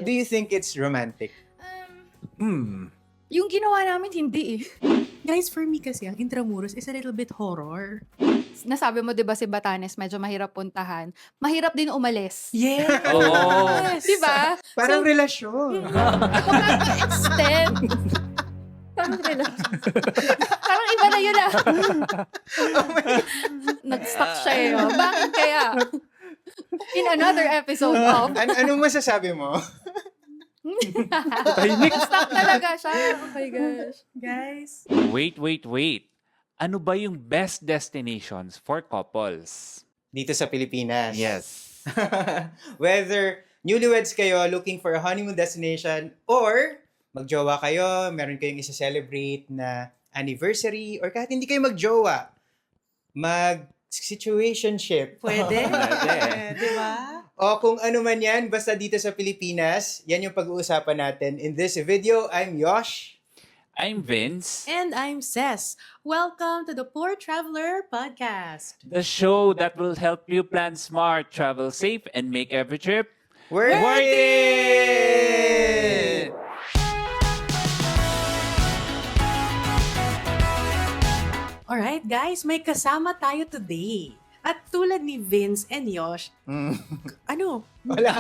Do you think it's romantic? Yung ginawa namin, hindi eh. Guys, for me kasi, ang Intramuros is a little bit horror. Nasabi mo, di ba, si Batanes, medyo mahirap puntahan. Mahirap din umalis. Yes! Di ba? Parang relasyon. Extend. Parang relasyon. Parang iba na yun ah. Nag-stuck siya eh. Oh. Bakit kaya? In another episode of... Anong masasabi mo? Stuck talaga siya. Oh my gosh. Guys, Wait. Ano ba yung best destinations for couples? Dito sa Pilipinas. Yes. Whether newlyweds kayo looking for a honeymoon destination or magjowa kayo, meron kayong isa-celebrate na anniversary or kahit hindi kayo magjowa, mag-situationship. pwede. Pwede. Di ba? O kung ano man yan, basta dito sa Pilipinas, yan yung pag-uusapan natin in this video. I'm Yosh. I'm Vince, And I'm Ces. Welcome to the Poor Traveler Podcast. the show that will help you plan smart, travel safe, and make every trip Worth it! Alright guys, may kasama tayo today. At tulad ni Vince and Yosh, ano? Wala.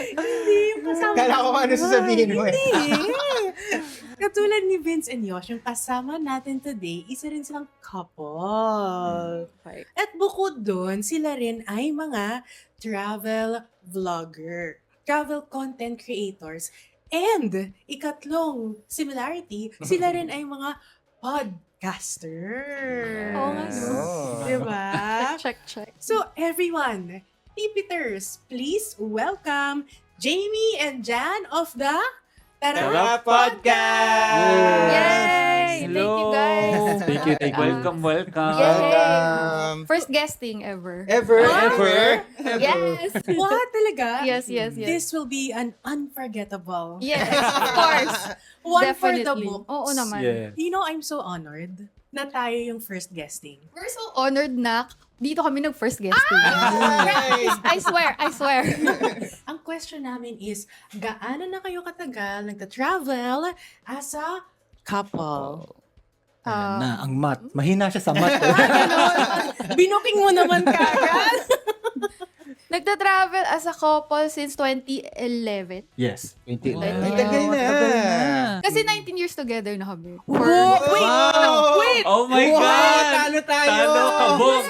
Hindi yung kasama. Kala ko ano sasabihin mo eh. Hindi. Katulad ni Vince and Yosh, yung kasama natin today, isa rin silang couple. Okay. At bukod doon, sila rin ay mga travel vlogger, travel content creators, and ikatlong similarity, sila rin ay mga podcaster. Oo nga, no? Oh. Diba? Check. So everyone, Tipiters, please welcome Jamie and Jan of the Tara Podcast! Yay! Thank you guys. Thank you. Welcome. Yay! Welcome! First guesting ever. Ever? Yes! What talaga? Yes. This will be an unforgettable. Yes, of course. One Definitely. for the book. Oo naman. Yeah. You know, I'm so honored na tayo yung first guesting. We're so honored na dito kami nag-first guesting. Nice! I swear. Ang question namin is, gaano na kayo katagal nagta-travel as a couple? Ayan na, ang math. Mahina siya sa math. Binuking mo naman kagad. Nagta-travel as a couple since 2011. Yes. 2011. Ay, tagal na. Kasi 19 years together na kami. Wait! Oh my Wow, God! talo tayo! Talo ka, Bob!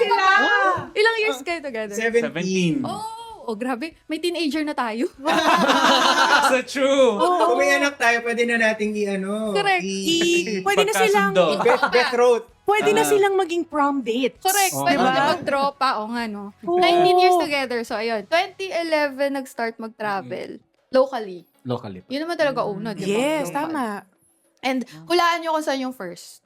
Ilang years kayo together? 17. Oh, grabe. May teenager na tayo. So true! Kung may anak tayo, pwede na nating Correct. Pwede na silang, Pagkasundo. Death road. pwede na silang maging prom dates. Correct. Oh, Pwede diba? na mag-tropa. O nga, no? Oo. 19 years together. So, ayun. 2011, nag-start mag-travel. Locally. Locally. Yun naman talaga una, di ba? Yes, Local. tama. And hulaan nyo kung saan yung first.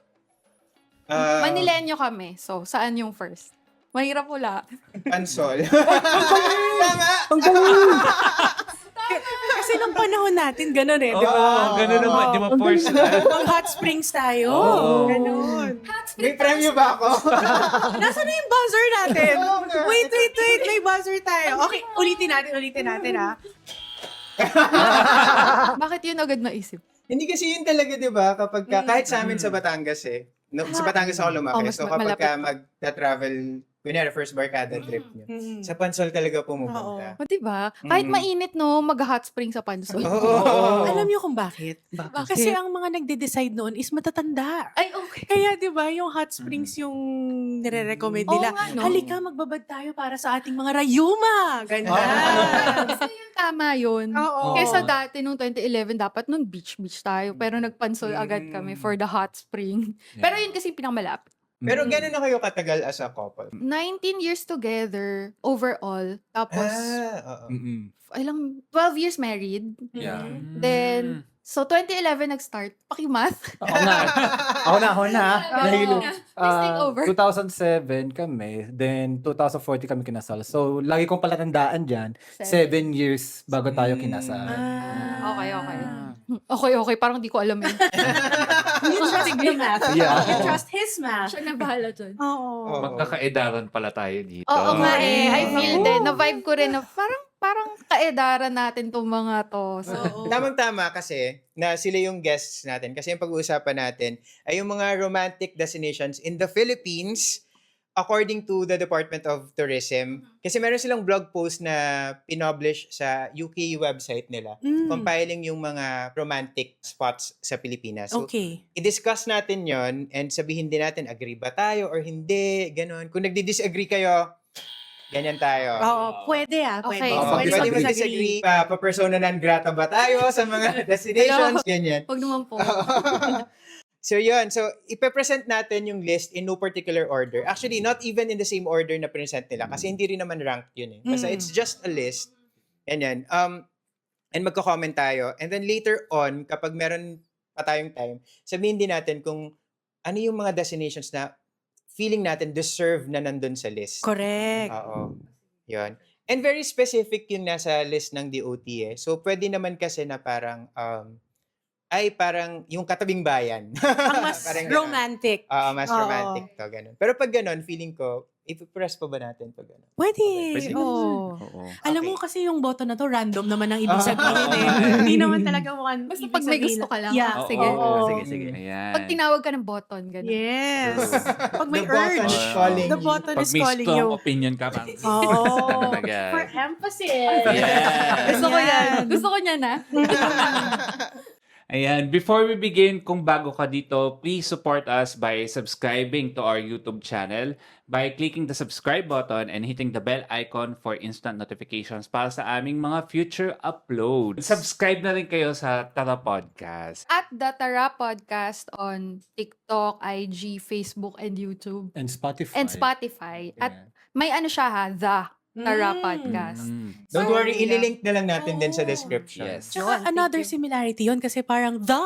Ah, Manilenyo kami. So, saan yung first? Mahirap hula. Pansol. Tama! Kasi nung panahon natin, ganun eh, di ba? Oo, ganun naman. Di ba, force na? Pang hot springs tayo. Oo. Ganun. May premyo ba ako? Nasaan na yung buzzer natin? Wait. May buzzer tayo. Okay, ulitin natin ha. Bakit yun agad maisip? Hindi kasi yun talaga, di ba? Kapag kahit sa amin sa Batangas eh. Sa Batangas ako lumaki. Mas So kapag malapit. mag-travel, kunyari first barkada trip nyo, sa Pansol talaga pumupunta. O, diba? Kahit mainit, no, mag-hot spring sa Pansol. Oo. Alam niyo kung bakit? Kasi ang mga nagde-decide noon is matatanda. Ay, okay. Kaya 'di ba yung hot springs yung nire-recommend Oo nila. nga, no? Halika magbabad tayo para sa ating mga rayuma. Ganyan. Kasi yung tama yun. Oo. Kesa dati, nung 2011, dapat nung beach tayo. Pero nagpansol agad kami for the hot spring. Pero yun kasi yung pinakamalapit. Pero gano'n na kayo katagal as a couple? 19 years together, overall. Tapos, Oo. Mm-mm. 12 years married. Yeah. Then, so 2011 nag-start. Pakimath. Ako na. Dahil Please take over. 2007 kami, then 2014 kami kinasal. So, lagi kong palatandaan dyan, 7 years bago tayo kinasal. Okay. Okay. Parang di ko alam yun. You trust the math. Yeah. You trust his math. Siya na bahala dyan. Oo. Magkakaedaran pala tayo dito. Oo nga eh. I feel din. Na-vibe ko rin na parang parang kaedaran natin 'tong mga 'to. So, Oo. Tamang-tama kasi na sila yung guests natin. Kasi yung pag-uusapan natin ay yung mga romantic destinations in the Philippines according to the Department of Tourism. Kasi meron silang blog post na pinublish sa UK website nila, compiling yung mga romantic spots sa Pilipinas. So, Okay. i-discuss natin yon and sabihin din natin, agree ba tayo or hindi, ganon. Kung nagdi-disagree kayo, ganyan tayo. Oo, pwede Okay. pwede. Oo, Pwede pwede mag-disagree. mag-disagree. Pa-persona non grata ba tayo sa mga destinations? Ganyan. wag naman po. So yun, so ipe-present natin yung list in no particular order. Actually, not even in the same order na present nila kasi hindi rin naman ranked yun eh. Basta it's just a list. Ganyan. And magko-comment tayo. And then later on, kapag meron pa tayong time, sabihin din natin kung ano yung mga destinations na feeling natin deserve na nandun sa list. Correct. Oo. Yun. And very specific yung nasa list ng DOT eh. So, pwede naman kasi na parang, parang yung katabing bayan. Ang mas Parang ganun. romantic. Mas Oo. romantic to, ganun. Pero pag ganun, feeling ko, ipipress pa ba natin pag ganun? Pwede. Pwede Oo. Oo. Alam mo Okay. kasi yung boto na to, random naman ang ibig Ah. sabihin eh. Hindi naman talaga mukhang Basta ibig pag may sabihin gusto ka lang. Yeah. Oo. Sige. Oo. Sige. Ayan. Pag tinawag ka ng button, gano'n. Yes. Pag may The button urge. is calling The you. button Pag is may calling strong you. opinion ka, parang, Oh, talaga. for emphasis. Yeah. Gusto ko yan. Yan. Gusto ko niya na. Ayan, before we begin, kung bago ka dito, please support us by subscribing to our YouTube channel by clicking the subscribe button and hitting the bell icon for instant notifications para sa aming mga future uploads. Subscribe na rin kayo sa Tara Podcast. At the Tara Podcast on TikTok, IG, Facebook, and YouTube. And Spotify. And Spotify. At Yeah. may ano siya ha, The Tara Podcast. Don't So, worry, yeah. ililink na lang natin din sa Oh. description. Yes. Tsaka Yun, another thank you. similarity yon kasi parang the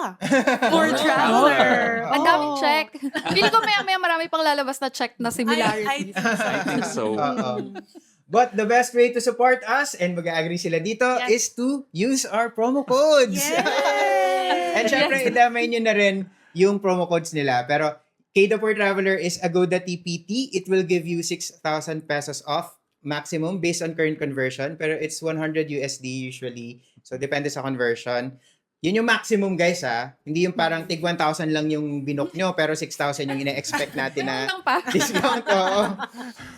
for Oh. traveler. Ang daming Oo. check. Feeling ko maya marami pang lalabas na check na similarities. I think so. Oo. But the best way to support us, and mag-agree sila dito, is to use our promo codes. Yes! And syempre, idamay nyo na rin yung promo codes nila. Pero, Kda for Traveler is Agoda TPT. It will give you 6,000 pesos off maximum based on current conversion. Pero it's 100 USD usually. So, depende sa conversion. Yun yung maximum, guys, ha? Hindi yung parang tig 1,000 lang yung binook nyo, pero 6,000 yung ina-expect natin na Utang pa. discount. Oo.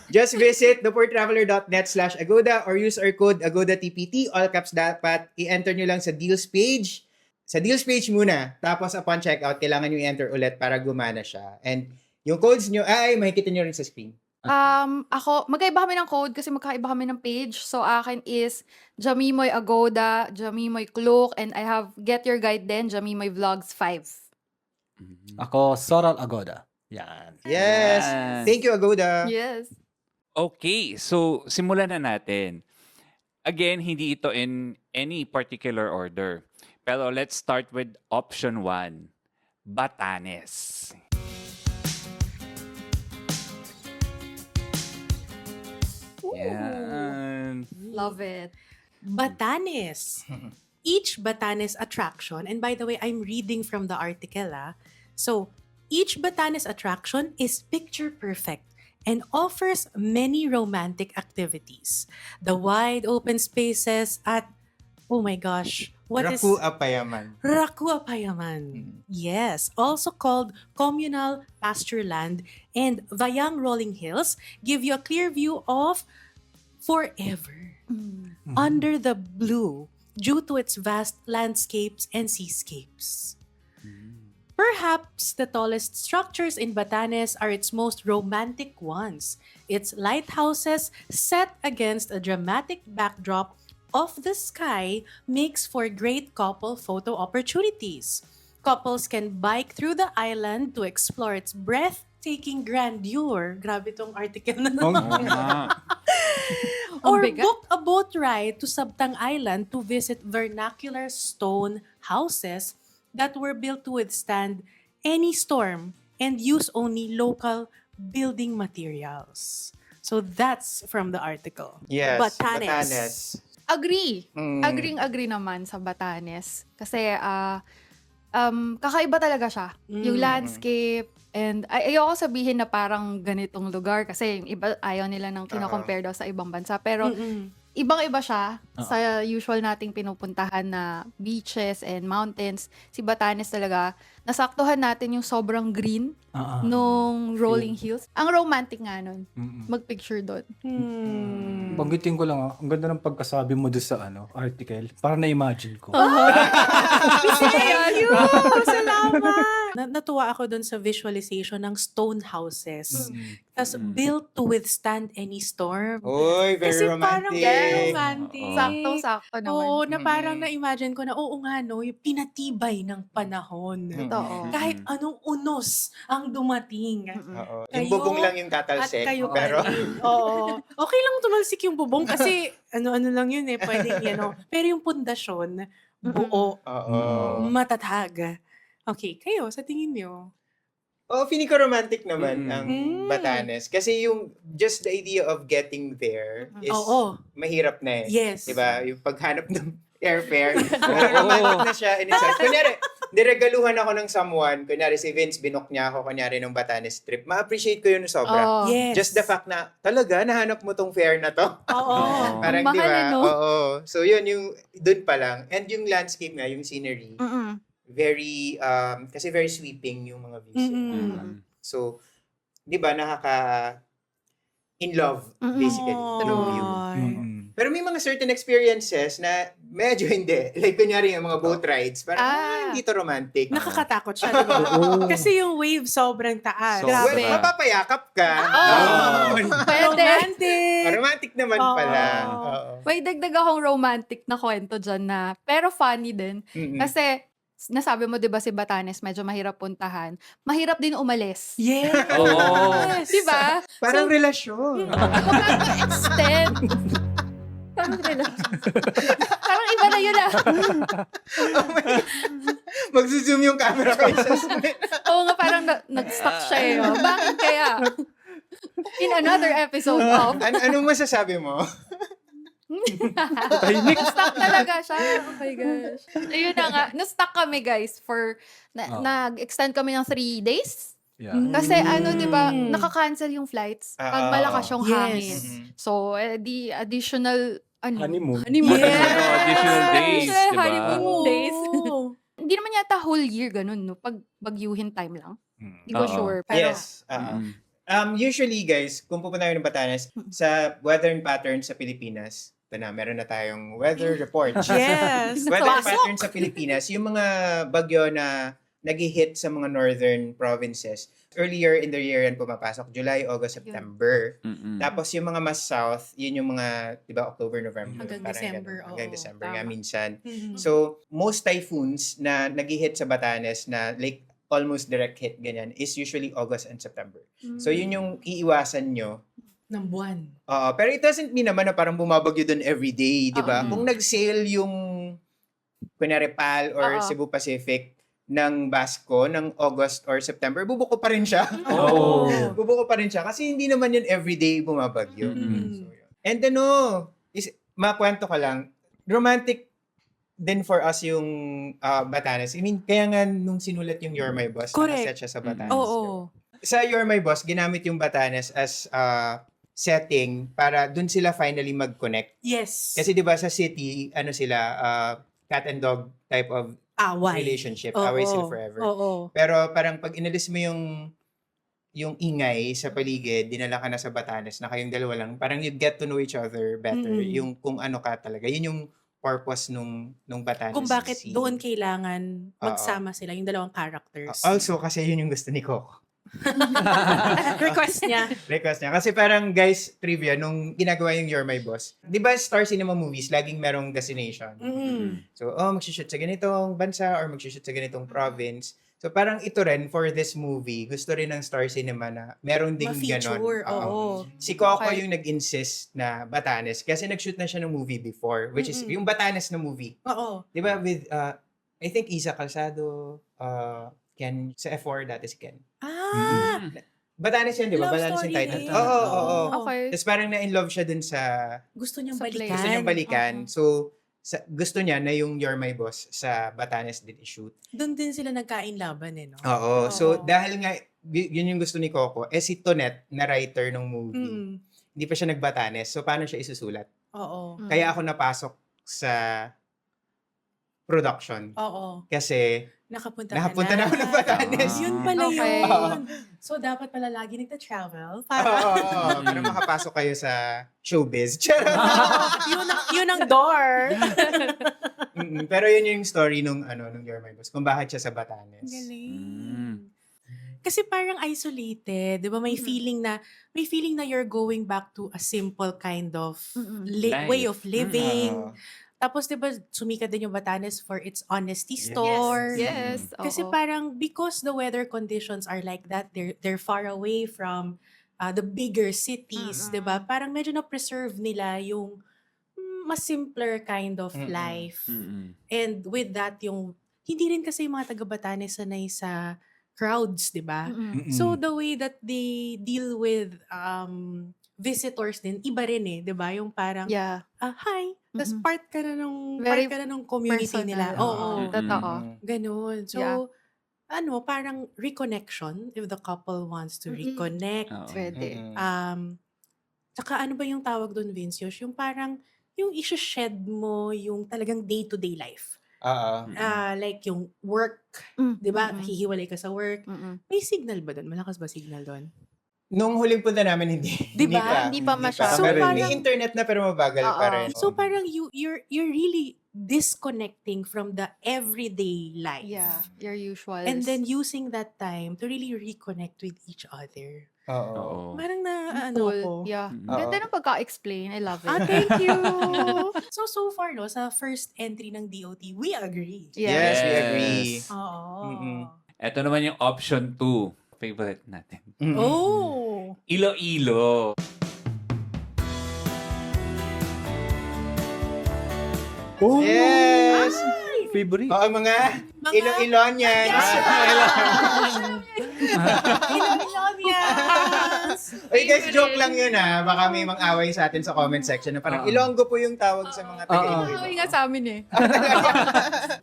Just visit theportraveler.net/agoda or use our code AgodaTPT. All caps dapat. I-enter nyo lang sa deals page. Sa deals page muna. Tapos upon checkout, kailangan nyo i-enter ulit para gumana siya. And yung codes nyo, makikita nyo rin sa screen. Ako, magkaiba kami ng code kasi magkaiba kami ng page. So, akin is Jamimoy Agoda, Jamimoy Cloak, and I have Get Your Guide din, Jamimoy Vlogs 5. Ako, Soral Agoda. Yan. Yes. Yan. Thank you, Agoda. Yes. Okay, so simulan na natin. Again, hindi ito in any particular order. Pero let's start with option 1, Batanes. Yan. Love it. Batanes. Each Batanes attraction, and by the way, I'm reading from the article. So, each Batanes attraction is picture perfect and offers many romantic activities. The wide open spaces at, oh my gosh, what is Raku Apayaman. Raku Apayaman. Yes, also called communal pasture land, and Vayang Rolling Hills give you a clear view of forever under the blue due to its vast landscapes and seascapes. Perhaps the tallest structures in Batanes are its most romantic ones. Its lighthouses set against a dramatic backdrop of the sky makes for great couple photo opportunities. Couples can bike through the island to explore its breathtaking grandeur. Grabe tong article na to. Oo nga. Or Ang bigat. book a boat ride to Sabtang Island to visit vernacular stone houses that were built to withstand any storm and use only local building materials. So that's from the article. Yes. Batanes. Agree. Mm. Agree naman sa Batanes. Kasi, kakaiba talaga siya. Yung landscape, and ayoko sabihin na parang ganitong lugar kasi yung iba ayaw nila nang kino-compare daw sa ibang bansa. Pero, Mm-mm. ibang-iba siya sa usual nating pinupuntahan na beaches and mountains. Si Batanes talaga, nasaktuhan natin yung sobrang green nung rolling hills. Ang romantic nga nun. Mag-picture doon. Banggitin ko lang, ang ganda ng pagkasabi mo doon sa article. Parang na-imagine ko. Thank you! Salamat! Natuwa ako dun sa visualization ng stone houses. Tapos built to withstand any storm. Oy, Kasi very parang romantic. very romantic. Saktong-sakto naman. Oo, na parang na-imagine ko na, oo nga no, yung pinatibay ng panahon. Totoo. Kahit anong unos ang dumating. Oo. Yung Kayo bubong lang yung At tatalsik. kayo Pero, pa rin. Oo. Okay lang tumalsik yung bubong kasi ano-ano lang yun pwedeng Pero yung pundasyon, buo, oo. matatag. Okay, kayo, sa tingin nyo? Oh, feeling ko romantic naman ang Mm. Batanes. Kasi yung, just the idea of getting there is Oo. mahirap na eh. Yes. Diba? Yung paghanap ng airfare. Romantic na siya in itself. Kunyari, niregaluhan ako ng someone. Kunyari, si Vince, binook niya ako. Kunyari, nung Batanes trip. Ma-appreciate ko yun sobra. Oh. Yes. Just the fact na, talaga, nahanap mo tong fare na to. Oo. Parang, Ang di mahal ba? eh, no? Oo. So, yun, yung, dun pa lang. And yung landscape nga, yung scenery, Mm-mm. very, kasi very sweeping yung mga views. Mm-mm. So, di ba, in love, basically, through you. Pero may mga certain experiences na medyo hindi. Like, kunyari, yung mga boat rides, parang, hindi to romantic. Nakakatakot siya, di ba? Kasi yung wave sobrang taas. So, Well, Grabe. mapapayakap ka. Pwede. Romantic! Romantic naman Oo. pala. Oo. May dagdag akong romantic na kwento dyan na, pero funny din. Mm-mm. Kasi, nasabi mo, di ba, si Batanes, medyo mahirap puntahan. Mahirap din umalis. Yes! Di ba? Parang relasyon. Extend. Parang relasyon. Parang iba na yun Magzo-zoom yung camera ko. Oo nga, parang nag-stuck siya eh. Oh. Bakit kaya? In another episode of... Anong masasabi mo? Na-stuck talaga siya. Oh my gosh. Ayun na nga. Na-stuck kami guys for... Nag-extend kami ng 3 days. Yeah. Kasi di ba, nakaka-cancel yung flights pag malakas yung Yes. hangin. So, di additional... Honeymoon. Honeymoon. Additional days, Additional diba? honeymoon days. Oo. Hindi naman yata whole year ganun, no? Pag bagyuhin time lang. Hindi ko Oo. sure. Pero, Yes. Usually, guys, kung pupunta kayo ng Batanes, sa weather pattern sa Pilipinas, ito na, meron na tayong weather report. Yes! Weather Pasok! pattern sa Pilipinas, yung mga bagyo na nag-hit sa mga northern provinces, earlier in the year yan pumapasok, July, August, September. Tapos yung mga mas south, yun yung mga, di ba, October, November. Hanggang parang December, ganun. Hanggang oo, December tama. nga minsan. Mhm. So, most typhoons na nag-hit sa Batanes na like almost direct hit ganyan is usually August and September. So, yun yung iiwasan nyo. Ng buwan. Pero it doesn't mean naman na parang bumabagyo doon every day, di ba? Kung nag-sail yung kunyari PAL or Cebu Pacific ng Basco ng August or September, bubuko pa rin siya. Oo. Bubuko pa rin siya kasi hindi naman yun everyday bumabagyo. So, yun. And makwento ka lang, romantic din for us yung Batanes. I mean, kaya nga nung sinulat yung You're My Boss, Correct. nakaset siya sa Batanes. Oo. Sa You're My Boss, ginamit yung Batanes as setting para dun sila finally mag-connect. Yes. Kasi 'di ba sa city, cat and dog type of away. relationship, Oo. away sila forever. Oo. Pero parang pag inalis mo yung ingay sa paligid, dinala ka na sa Batanes na kayong dalawa lang, parang you get to know each other better. Yung kung ano ka talaga. Yun yung purpose nung Batanes. Kung bakit scene. doon kailangan magsama sila, yung dalawang characters. Also, kasi yun yung gusto ni Coco. Request niya. Request niya. Kasi parang, guys, trivia, nung ginagawa yung You're My Boss, di ba Star Cinema movies, laging merong destination. So, magsushoot sa ganitong bansa or magsushoot sa ganitong province. So, parang ito rin, for this movie, gusto rin ng Star Cinema na meron ding ganon. Ma-feature, oo. Si Coco Okay. yung nag-insist na Batanes kasi nag-shoot na siya ng movie before, which is yung Batanes na movie. Oo. Di ba with, I think Isa Calzado, Ken, sa F4 dati si Ken. Ah! Batanes yan, di ba? Love Batanes yung story title. rin. Oo. Okay. Tapos parang na-in-love siya dun sa Gusto niyang Sa place. balikan. gusto niyang balikan. So, gusto niya na yung You're My Boss sa Batanes din i-shoot. Doon din sila nagkain laban no? Oo. So, Oo. dahil nga, yun yung gusto ni Coco, si Tonet, na writer ng movie, hindi pa siya nag-Batanes. So, paano siya isusulat? Oo. Kaya ako napasok sa production. Oo. Kasi Nakapunta na ako ng Batanes. Yun pala Okay. yun. So, dapat pala lagi nagta-travel Oo, para para makapasok kayo sa showbiz. Charot! yun ang door. Pero yun yung story nung You're My Boss. Kung bakit siya sa Batanes. Galing. Kasi parang isolated, 'di ba? May feeling na you're going back to a simple kind of Life. way of living. Oo. Tapos 'di ba sumikat din yung Batanes for its honesty store. Yes. Kasi oo. parang because the weather conditions are like that, they're far away from the bigger cities, 'di ba? Parang medyo na preserve nila yung mas simpler kind of life. And with that yung hindi rin kasi yung mga taga Batanes sanay sa crowds, 'di ba? So the way that they deal with visitors din iba rin 'di ba? Yung parang Yeah. hi, tas part ka na nung Very part ka na nung community personal. nila. Oo. Totoo. Ganun. So Yeah. parang reconnection if the couple wants to reconnect. Pwede. Tsaka ano ba yung tawag doon, Vince? Yung parang yung i-shed mo yung talagang day-to-day life. Oo. Like yung work, 'di ba? Hihiwalay ka sa work. May signal ba doon? Malakas ba signal doon? Nung huling punta namin, hindi. Di ba? Hindi pa masyado. So, Pero parang- may internet na pero mabagal pa rin. So parang you're really disconnecting from the everyday life. Yeah. Your usual. And then using that time to really reconnect with each other. Oo. Parang na cool. ko. Yeah. Oo. Ganda ng pagka-explain. I love it. Thank you. So far no, sa first entry ng DOT, we agree. Yes, we Yes. agree. Oo. Ito naman yung option 2. Favorite natin. Oh. Iloilo. Oh, Yes! favorite. Oo, mga Ilo-Ilonians. Ilonians. Oy guys, joke lang yun Baka may mang-away sa atin sa comment section na parang Ilonggo po yung tawag sa mga taga-Iloilo. Ay nga sa amin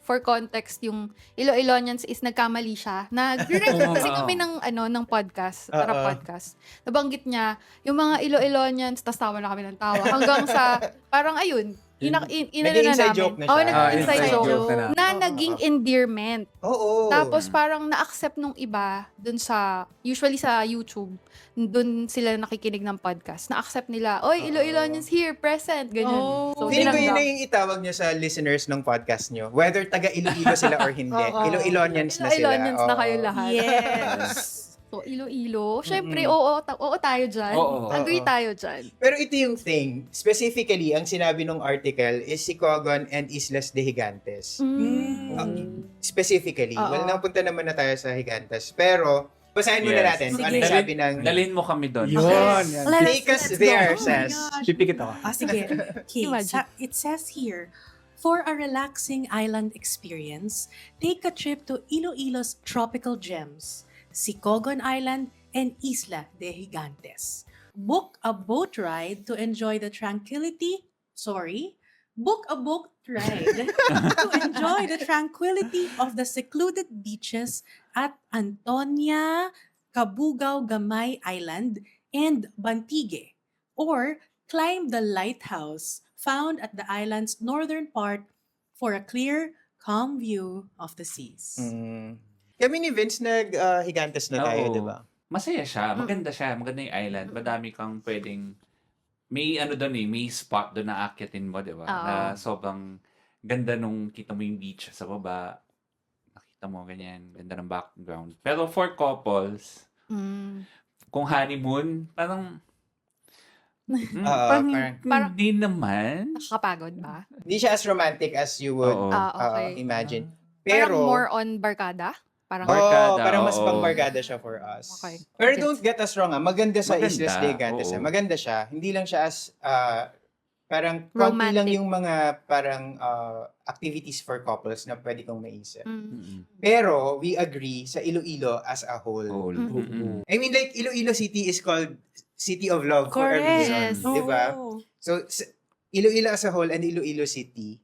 For context, yung Ilo-Ilonians is nagkamali siya. Nag-record kasi kami ng podcast, podcast. Nabanggit niya, yung mga Ilo-Ilonians, tas tawa na kami ng tawa. Hanggang sa, parang ayun, Nag-inside joke na siya. Nag-inside Inside joke joke na. na naging endearment. Oo. Tapos parang na-accept nung iba dun sa, usually sa YouTube, dun sila nakikinig ng podcast. Na-accept nila, oy, Ilo-Ilonians here, present, ganyan. So, Feeling ko yun na tinanggap. yung itawag nyo sa listeners ng podcast nyo. Whether taga Iloilo sila or hindi. Ilo-Ilonians na sila. Ilo-Ilonians na kayo lahat. Yes. So, Iloilo. Syempre, oo tayo dyan. Oo. Agree tayo dyan. Pero ito yung thing. Specifically, ang sinabi ng article is Sicogon and Islas de Gigantes. Specifically. Oo. Well, napunta naman na tayo sa Gigantes. Pero, basahin muna Yes. natin kung Sige. ano yung sabi ng... Dalhin mo kami doon. Yun. yan. Take us there, says. Pipikit ako. Sige. Okay. Imagine. It says here, for a relaxing island experience, take a trip to Iloilo's tropical gems, Sicogon Island and Isla de Gigantes. Book a boat ride to enjoy the tranquility of the secluded beaches at Antonia, Cabugao Gamay Island, and Bantigue, or climb the lighthouse found at the island's northern part for a clear, calm view of the seas. Kami ni Vince nag-Gigantes na tayo, Oo. di ba? Masaya siya. Maganda siya. Maganda yung island. Madami kang pwedeng... May doon may spot doon na akyatin mo, di ba? Oo. Na sobrang ganda nung kita mo yung beach sa baba. Nakita mo ganyan. Ganda ng background. Pero for couples, kung honeymoon, parang... parang- hindi naman. Nakakapagod ba? Hindi siya as romantic as you would Oo. Okay. imagine. Parang Pero, more on barkada? Parang, Barkada, parang mas oo. pang barkada siya for us. Okay. Pero Gets. don't get us wrong, maganda sa Maganda, Islas de Gigantes. oo. Maganda siya. Hindi lang siya as, parang, konti Romantic. lang yung mga parang activities for couples na pwede kong maisip. Mm-mm. Pero, we agree sa Iloilo as a whole. Cool. Mm-mm. I mean, like, Iloilo City is called City of Love for a Correct. reason. Yes. Di ba? Oo. So, Iloilo as a whole and Iloilo City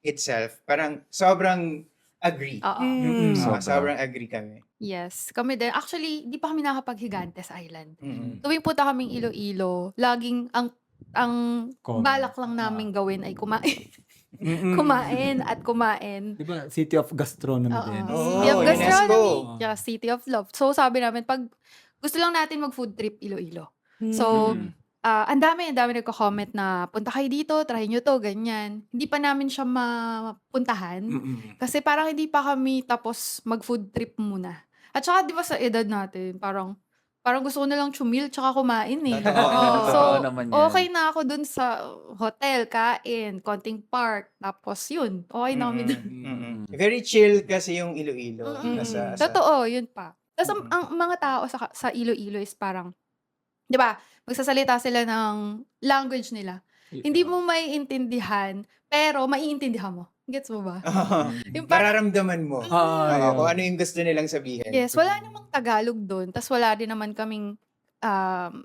itself, parang sobrang agree. Oo. Mm. Sobrang agree kami. Yes. Kami din. Actually, di pa kami nakapag-Gigantes Island. Mm. Tuwing punta kaming Iloilo, laging ang ang Comment. balak lang namin gawin ay kumain. Mm-mm. Kumain at kumain. Di ba? City of Gastronomy Oo. din. City of Oh, Gastronomy. UNESCO. Yeah, City of Love. So, sabi namin, pag gusto lang natin mag-food trip Iloilo. Hmm. So, Mm. ang dami nagko-comment na punta kayo dito, try nyo to, ganyan. Hindi pa namin siya mapuntahan. Mm-mm. Kasi parang hindi pa kami tapos mag-food trip muna. At saka, di ba sa edad natin, parang gusto ko na lang chumil tsaka kumain eh. Totoo. Oo. So, Totoo naman yan. okay na ako dun sa hotel, kain, konting park, tapos yun, okay na kami dun. Mm-mm. Very chill kasi yung Iloilo. Mm-mm. Nasa, Totoo, yun pa. Tapos Mm-mm. ang mga tao sa Iloilo is parang, di ba, magsasalita sila ng language nila. Hindi mo maiintindihan, pero maiintindihan mo. Gets mo ba? Yung parang, Mararamdaman mo. Ah, Kung ano yung gusto nilang sabihin. yes, wala namang Tagalog doon. Tapos wala din naman kaming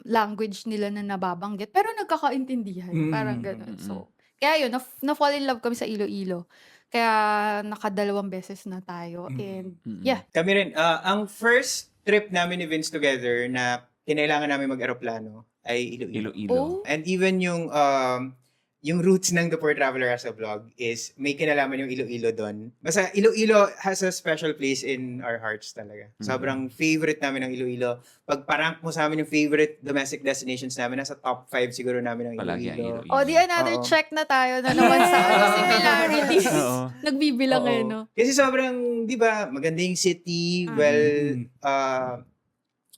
language nila na nababanggit. Pero nagkakaintindihan. Mm. Parang gano'n. So, kaya yun, na-fall in love kami sa Iloilo. Kaya nakadalawang beses na tayo. And yeah. Kami rin. Ang first trip namin ni Vince together na kinailangan namin mag-aeroplano ay Iloilo. Iloilo. Oh, And even yung roots ng The Poor Traveler as a vlog is may kinalaman yung Iloilo doon. Basta Iloilo has a special place in our hearts talaga. Sobrang favorite namin ng Iloilo. Pag parank mo sa amin yung favorite domestic destinations namin, nasa top 5 siguro namin ng Palagi ang Iloilo. Iloilo. oh, di another Oo. check na tayo na naman sa similarities. Oo. Nagbibilang Oo. no? Kasi sobrang, di ba, maganda yung city,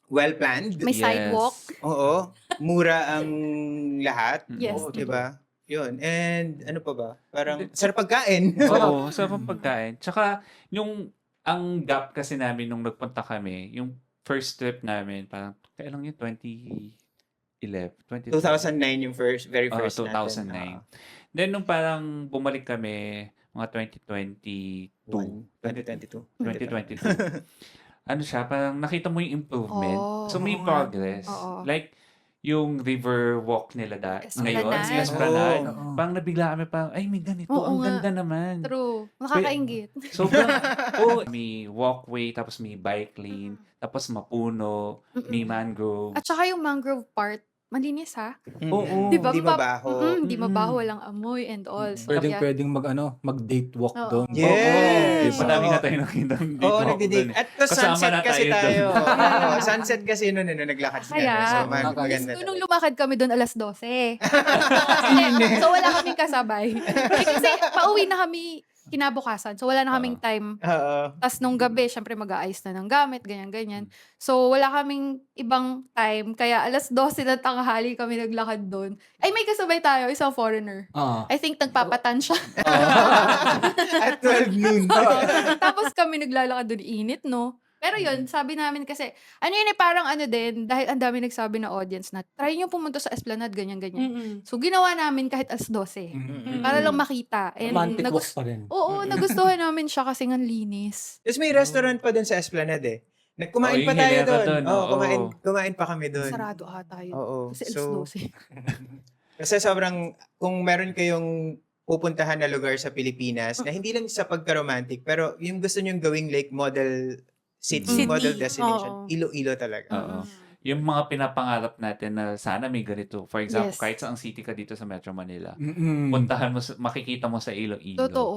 well planned. May sidewalk. Oo. Mura ang lahat. Yes. Oo, di ba? Yun. And ano pa ba? Parang sarap pagkain. Oo, sa pagkain. Tsaka, ang gap kasi namin nung nagpunta kami, yung first trip namin, parang, kailan yun? 2011? 2009 yung very first 2009. natin. Then, nung parang bumalik kami, mga 2022, 2022. ano siya, parang nakita mo yung improvement. Oh, So, may oo nga. progress. Oo. Like, yung river walk nila ngayon, Esplanade. sa Esplanade, Oo. parang nabigla kami parang, ay, may ganito, Oo ang nga. ganda naman. True. Nakakaingit. Sobrang, may walkway, tapos may bike lane, tapos mapuno, may mangrove. At saka yung mangrove part, malinis ha? Oo. Di ba? Di mabaho. Di mabaho, walang amoy and all. So, kaya, Pwedeng mag-date walk Oo. doon. Yes. Madami Oo. nga tayo nakita ng date Oo, walk nagdi-date. dun eh. At to Kasama sunset na kasi tayo tayo. dun. Oo, sunset kasi noon, naglakad kami. Kaya, So, Nakakainis. maganda. nung lumakad kami doon alas 12. So, wala kaming kasabay. Kasi pauwi na kami kinabukasan. So, wala na kaming time. Oo. Tapos nung gabi, syempre mag-aayos na ng gamit, ganyan-ganyan. So, wala kaming ibang time. Kaya alas 12 na tanghali kami naglakad doon. Ay, may kasabay tayo, isang foreigner. Ah. I think nagpapatan siya. At 12 noon. Tapos kami naglalakad doon, init, no? Pero yun, sabi namin kasi, ano yun parang ano din, dahil ang dami nagsabi na audience na, try nyo pumunta sa Esplanade, ganyan-ganyan. Mm-mm. So, ginawa namin kahit alas 12. Para lang makita. And Romantic walk pa rin. Oo, nagustuhan namin siya kasi nga linis. Tapos may restaurant pa dun sa Esplanade eh. Nagkumain Oo, pa yung tayo Hilera doon. dun, Oo, oo. kumain pa kami doon. Sarado ata yun. Oo. Kasi alas So, 12. kasi sobrang, kung meron kayong pupuntahan na lugar sa Pilipinas na hindi lang sa pagka-romantic, pero yung gusto nyong gawing like model city, City, model destination, oo. Iloilo talaga. Oo. Yung mga pinapangarap natin na sana may ganito. For example, Yes. kahit saan city ka dito sa Metro Manila, Mm-mm. puntahan mo, makikita mo sa Iloilo. Totoo.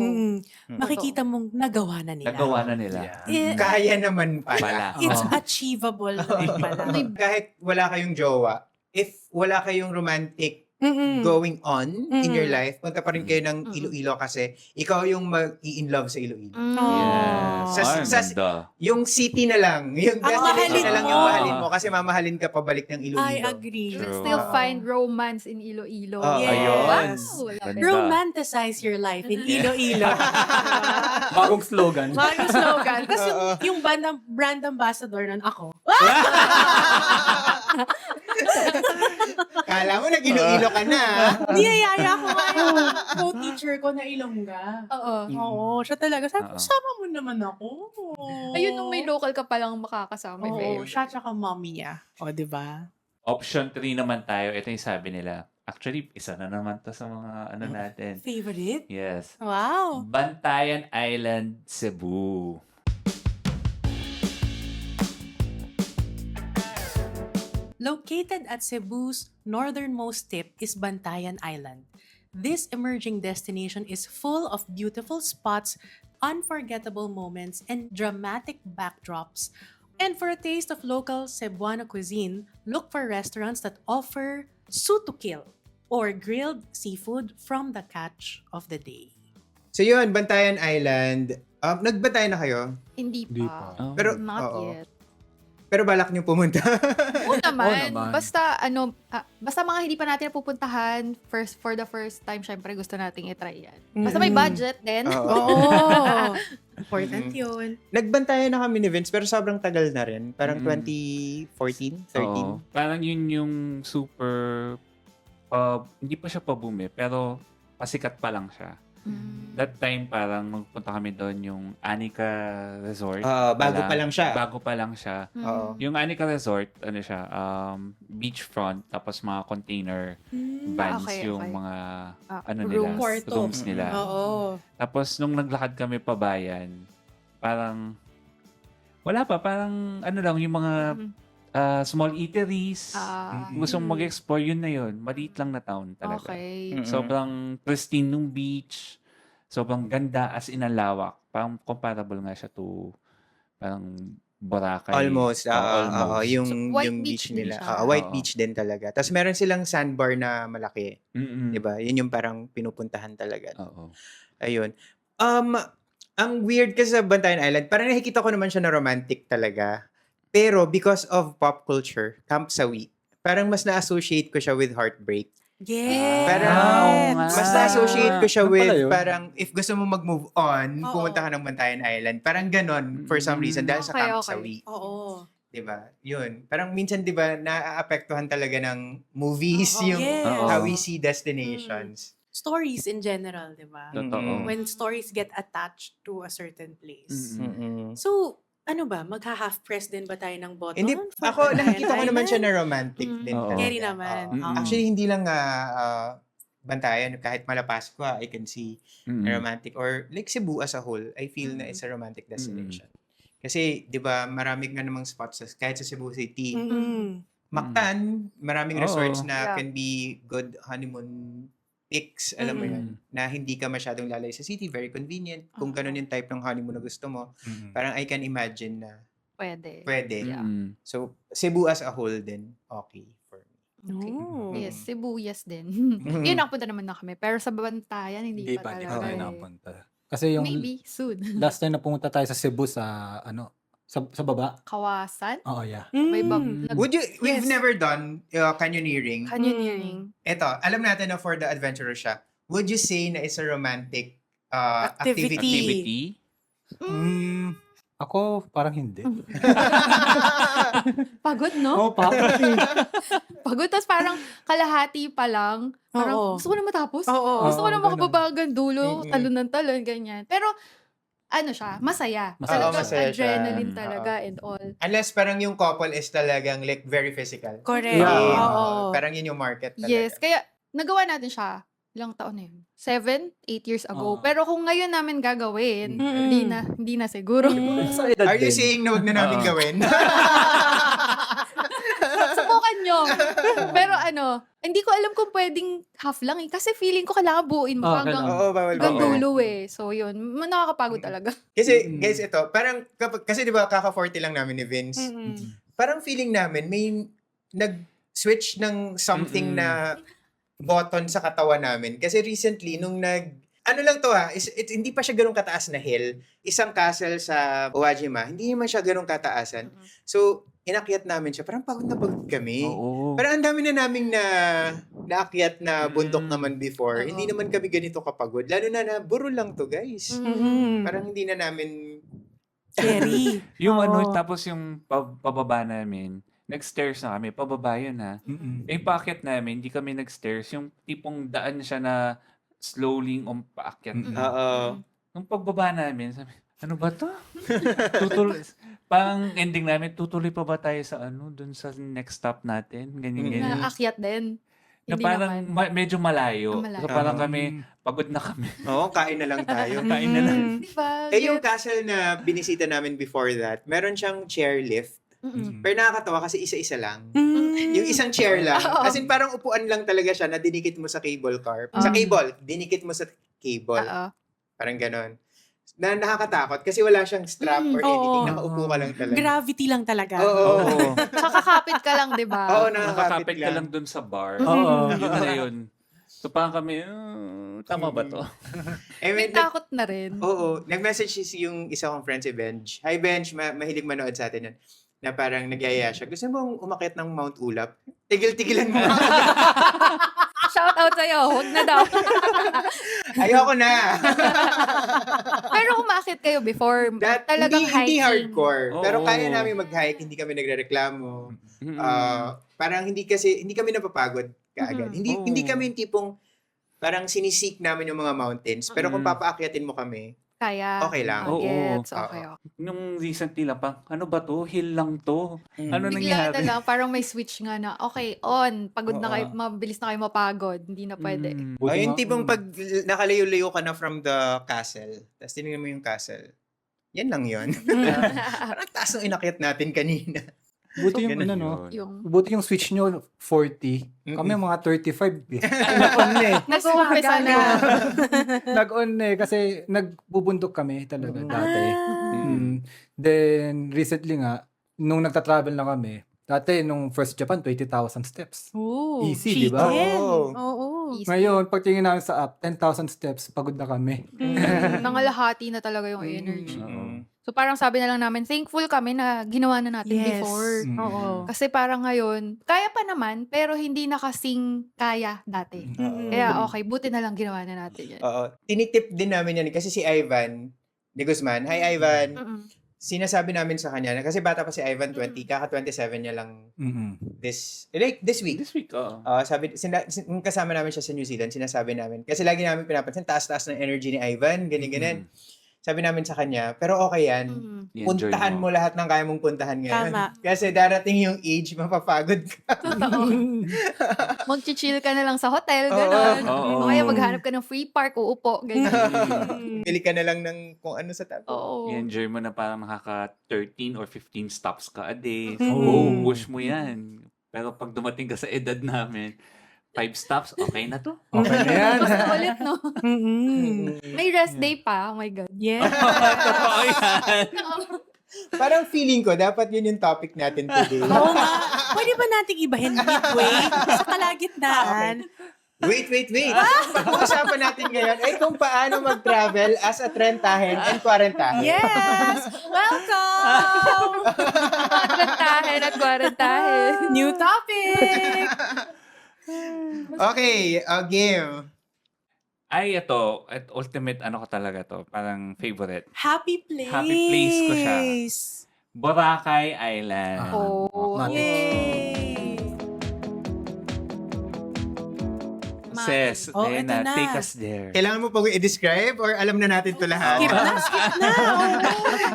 Makikita mong nagawa na nila. Nagawa na nila. Eh, Kaya naman pala. Pala. It's Oo. achievable din pala. Kahit wala kayong jowa, if wala kayong romantic Mm-mm. going on in your Mm-mm. life, punta pa rin kayo ng Iloilo kasi ikaw yung mag-i-in love sa Iloilo. Yes. Sa- Ay, sa- ganda. Yung city na lang, yung Ang destination mahalin na lang mo. yung mahalin mo kasi mamahalin ka pabalik ng Iloilo. I agree. You can True. still Oo. find romance in Iloilo. Oo, Yes. ayun. Wow! Ganda. Love it. Romanticize your life in Iloilo. Bagong slogan. Bagong slogan. Tapos Oo. yung brand ambassador nun ako. Kala mo nag-Iloilo ka na. Niyayaya ko nga yung co-teacher ko na Ilongga. Oo. Oo, siya talaga. Sabi ko, Oo. sama mo naman ako. Ayun, nung may local ka palang makakasama. Oo, siya tsaka mommy niya. O, di ba? Option 3 naman tayo. Ito yung sabi nila. Actually, isa na naman to sa mga ano natin. Favorite? Yes. Wow. Bantayan Island, Cebu. Located at Cebu's northernmost tip is Bantayan Island. This emerging destination is full of beautiful spots, unforgettable moments, and dramatic backdrops. And for a taste of local Cebuano cuisine, look for restaurants that offer sutukil, or grilled seafood from the catch of the day. So yun, Bantayan Island. Nagbantayan na kayo? Hindi Hindi pa. pa. Pero, Not oo. yet. Pero balak niyo pumunta. Oo naman. naman. Basta basta mga hindi pa natin napupuntahan for the first time, syempre gusto nating i-try yan. Basta may budget din. Oo. Oo. Important yun. Nagbantayan na kami ni Vince pero sobrang tagal na rin. Parang 2014, 13. Oo. Parang yun yung super, hindi pa siya pa-boom pero pasikat pa lang siya. That time parang magpunta kami doon yung Anika Resort. Bago pa lang siya. Bago pa lang siya. Oo. Yung Anika Resort, ano siya, beachfront, tapos mga container vans okay, yung okay. mga room, kwarto. rooms nila. Oo. Tapos nung naglakad kami pabayan, parang wala pa, parang ano lang, yung mga small eateries. Gusto mong mag-explore, yun na yun. Maliit lang na town talaga. Okay. Mm-mm. Sobrang pristine nung beach. Sobrang ganda as in ang lawak. Parang comparable nga siya to parang Boracay. Almost. Almost. Yung White yung beach beach din nila. siya. White Oo. beach din talaga. Tapos meron silang sandbar na malaki. Mm-mm. 'Di ba? Yun yung parang pinupuntahan talaga. Oo. Ayun. Ang weird kasi sa Bantayan Island, parang nakikita ko naman siya na romantic talaga. Pero because of pop culture, Camp Sawi, parang mas na-associate ko siya with heartbreak. Yes. Parang oo nga. mas na-associate ko siya Ano pala with yun? parang if gusto mo mag-move on, Oo. pumunta ka ng Bantayan Island. Parang ganon for some reason dahil sa Okay, Camp okay. Sawi. Oo. 'Di ba? Yun. Parang minsan 'di ba naaapektuhan talaga ng movies Oo, yung yes. how we see destinations. Stories in general, di ba? Totoo. When stories get attached to a certain place. Mm-mm. So, ano ba? Magha-half press din ba tayo ng button? Hindi, for ako Bantayan nakikita ko naman siya Island? na romantic din Oo. talaga. Carry naman. Oo. Oo. Actually, hindi lang Bantayan, kahit Malapascua, I can see Mm-mm. a romantic, or like Cebu as a whole, I feel na it's a romantic destination. Kasi, di ba, marami nga namang spots, kahit sa Cebu City, Mm-mm. Mactan, maraming Oo. resorts na Yeah. can be good honeymoon pics, alam mo yun, na hindi ka masyadong lalay sa city, very convenient. Kung ganun yung type ng honeymoon na gusto mo, parang I can imagine na Pwede. pwede. Mm-mm. So, Cebu as a whole din, okay for me. Oh. Yes, Cebu, yes din. Yun, nakapunta naman na kami. Pero sa Bantayan, hindi Hindi pa pa, hindi talaga. pa tayo eh. napunta. Kasi yung Maybe, soon. last time na pumunta tayo sa Cebu sa sa baba. Kawasan? Oo, yeah. May We've Yes. never done canyoneering. canyoneering. Eto, alam natin na for the adventurer siya. Would you say na it's a romantic Activity. activity? Ako, parang hindi. Pagod, no? Oo, parang Pagod, tapos parang kalahati pa lang. Parang Oo. gusto ko na matapos. Oo. Gusto ko na ganun. makababa hanggang dulo, Mm-mm. talon ng talon, ganyan. Pero, ano siya, masaya. Masaya. Talagang Oo, masaya siya. adrenaline Mm. talaga and all. Unless parang yung couple is talagang like very physical. Correct. Yeah. Oo. Parang yun yung market talaga. Yes, kaya nagawa natin siya. Ilang taon na yun? 7, 8 years ago. Oo. Pero kung ngayon namin gagawin, Mm-mm. hindi na siguro. sa edad Are you din. saying na wag na namin Oo. gawin? Subukan nyo. Pero hindi ko alam kung pwedeng half lang eh. Kasi feeling ko kailangan buuin mo Oo, hanggang, Oo, bawal hanggang bawal. dulo eh. So yun, nakakapagod talaga. Kasi guys, ito, parang kasi 'di ba kaka-40 lang namin ni Vince. Mm-mm. Parang feeling namin may nag-switch ng something na button sa katawan namin. Kasi recently nung ano lang to hindi pa siya ganun kataas na hill. Isang castle sa Owajima, hindi naman siya ganun kataasan. So, inakyat namin siya. Parang pagod na pagod kami. Oo. Parang ang dami na naming naakyat na bundok naman before. Oo. Hindi naman kami ganito kapagod. Lalo na buro lang to, guys. Mm-mm. Parang hindi na namin Cherry. Yung Oo. tapos yung pababa namin, nag-stairs na kami, pababa yun ha. Yung paakyat namin, hindi kami nag-stairs, yung tipong daan siya na slowly paakyat na. Oo. Nung pagbaba namin, sabi, ano ba to? Parang ending namin, tutuloy pa ba tayo sa dun sa next stop natin? Ganyan. Naakyat din. Na Hindi parang naman. medyo malayo. Malayo. So parang kami, pagod na kami. Oo, kain na lang tayo. Kain na lang. Di ba? Eh, yung castle na binisita namin before that, meron siyang chairlift. Mm-mm. Pero nakakatawa kasi isa-isa lang. Mm. Yung isang chair lang. Oo. As in, parang upuan lang talaga siya na dinikit mo sa cable car. Sa cable, dinikit mo sa cable. Oo. Parang ganon. Na nakakatakot kasi wala siyang strap or anything. Oo. Nakaupo ka lang talaga. Gravity lang talaga. Oo. Tsaka kakapit ka lang, di ba? Oo, Nakakapit nakakapit ka lang dun sa bar. Oo. Yun na yun. So parang kami, tama ba to? May takot na rin. Oo. Nag-message yung isa kong friend si Benj. Hi Benj, mahilig manood sa atin yun. Na parang nagyaya siya. Gusto mo umakyat ng Mount Ulap? Tigil-tigilan mo. Shout out sa'yo. Huwag na daw. Ayoko na. Pero umakit kayo before. Talagang hindi hiking. hardcore. Pero Oo. kaya namin mag-hike, hindi kami nagrereklamo. Parang hindi kami napapagod kaagad. Mhm. Hindi kami yung tipong parang sinisik namin yung mga mountains. Pero kung papaakyatin mo kami, Kaya. okay lang. Oo. Gets. Okay. Nung recently lang pa, ano ba to? Hill lang to. Ano Bigla na nangyari? lang, parang may switch nga na, okay, on. Pagod na Oo. kayo, mabilis na kayo mapagod. Hindi na pwede. Mm. Buti Yung nga- tipong pag nakalayo-layo ka na from the castle, tapos tinignan mo yung castle, yan lang yun. Parang taas ng inakyat natin kanina. Buti yung ganun ano, no? Yun. Yung, Buti yung switch nyo 40. Kami mga 35 eh. Nag-on eh. nag-uumpisa na. Nag-on eh kasi nagbubundok kami talaga dati. Then recently nga, nung nagta-travel na kami, dati nung first Japan, 20,000 steps. Ooh, Easy, di ba? chicken. Oo. Oo. Easy. Ngayon, pagtingin namin sa app, 10,000 steps, pagod na kami. Nangalahati na talaga yung energy. Mm. So parang sabi na lang namin, thankful kami na ginawa na natin Yes. before. Oo. Kasi parang ngayon, kaya pa naman, pero hindi na kasing kaya dati. Mm-mm. Kaya okay, buti na lang ginawa na natin yan. Oo. Tinitip din namin yan kasi si Ivan de Guzman. Hi Ivan. Mm-mm. Sinasabi namin sa kanya, kasi bata pa si Ivan, 20, kaka-27 niya lang this week. This week, oo. Nung kasama namin siya sa New Zealand, sinasabi namin, kasi lagi namin pinapansin, taas-taas ng energy ni Ivan, ganyan-ganyan. Sabi namin sa kanya, pero okay yan. Mm. I-enjoy Puntahan mo lahat ng kaya mong puntahan ngayon. Tama. Kasi darating yung age, mapapagod ka. Totoo. Mag-chill ka na lang sa hotel, gano'n. Oo. O kaya maghanap ka ng free park, uupo, ganyan. Pili ka na lang ng kung ano sa tabi. Oo. I-enjoy mo na parang nakaka 13 or 15 stops ka a day. So, Mm. push mo yan. Pero pag dumating ka sa edad namin, 5 stops, okay na to. Okay na yan. Basta ulit, no? Mm-mm. May rest day pa. Oh my God. Yes. Totoo yan. Parang feeling ko, dapat yun yung topic natin today. Oo nga. Pwede ba nating ibahin midway sa kalagitnaan? Wait. Pag-uusapan natin ngayon ay kung paano mag-travel as a trentahen and quarantahen. Yes! Welcome! Quarantahin at quarantahin. New topic! Okay, game. Ay, ito. At ultimate, ano ko talaga to. Parang favorite. Happy place! Happy place ko siya. Boracay Island. Oh, Matik. Yay! Sis, Oh, ayun eto na. na. Take us there. Kailangan mo pa i-describe or alam na natin to lahat? Skip na!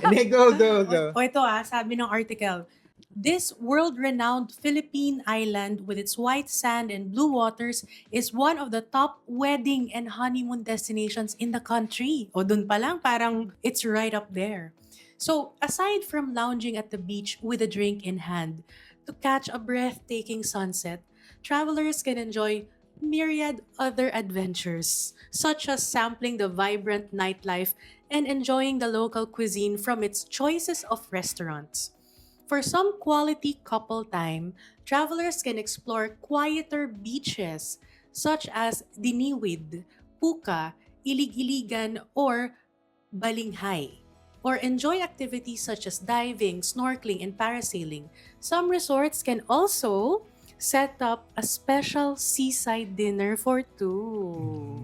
Hindi, go. O ito sabi ng article, this world-renowned Philippine island with its white sand and blue waters is one of the top wedding and honeymoon destinations in the country. O dun pa lang, parang it's right up there. So, aside from lounging at the beach with a drink in hand, to catch a breathtaking sunset, travelers can enjoy myriad other adventures, such as sampling the vibrant nightlife and enjoying the local cuisine from its choices of restaurants. For some quality couple time, travelers can explore quieter beaches such as Diniwid, Puka, Ilig-Iligan, or Balinghay, or enjoy activities such as diving, snorkeling, and parasailing. Some resorts can also set up a special seaside dinner for two.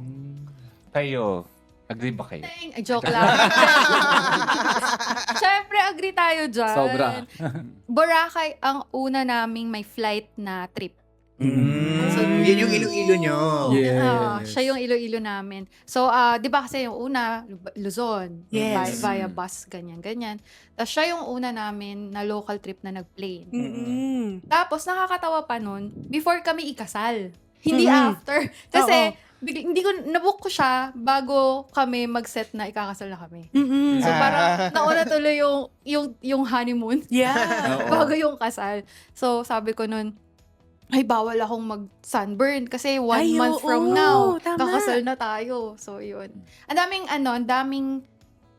Kayo, agree ba kayo? Ay, joke lang. Siyempre, agree tayo dyan. Sobra. Boracay ang una naming may flight na trip. So, yun yung Iloilo nyo. Yes. Siya yung Iloilo namin. So, di ba kasi yung una, Luzon. Yes. Via bus, ganyan. Tapos siya yung una namin na local trip na nag-plane. Mm-mm. Tapos, nakakatawa pa nun, before kami ikasal. Hindi Mhm. after. Kasi, Oo. hindi ko, nabook ko siya bago kami mag-set na ikakasal na kami. Mm-mm. So parang nauna tuloy yung honeymoon Yeah. Oo. bago yung kasal. So sabi ko nun, ay bawal akong mag-sunburn kasi 1 Ay, month oo, from now, tama. kakasal na tayo. So yun. Ang daming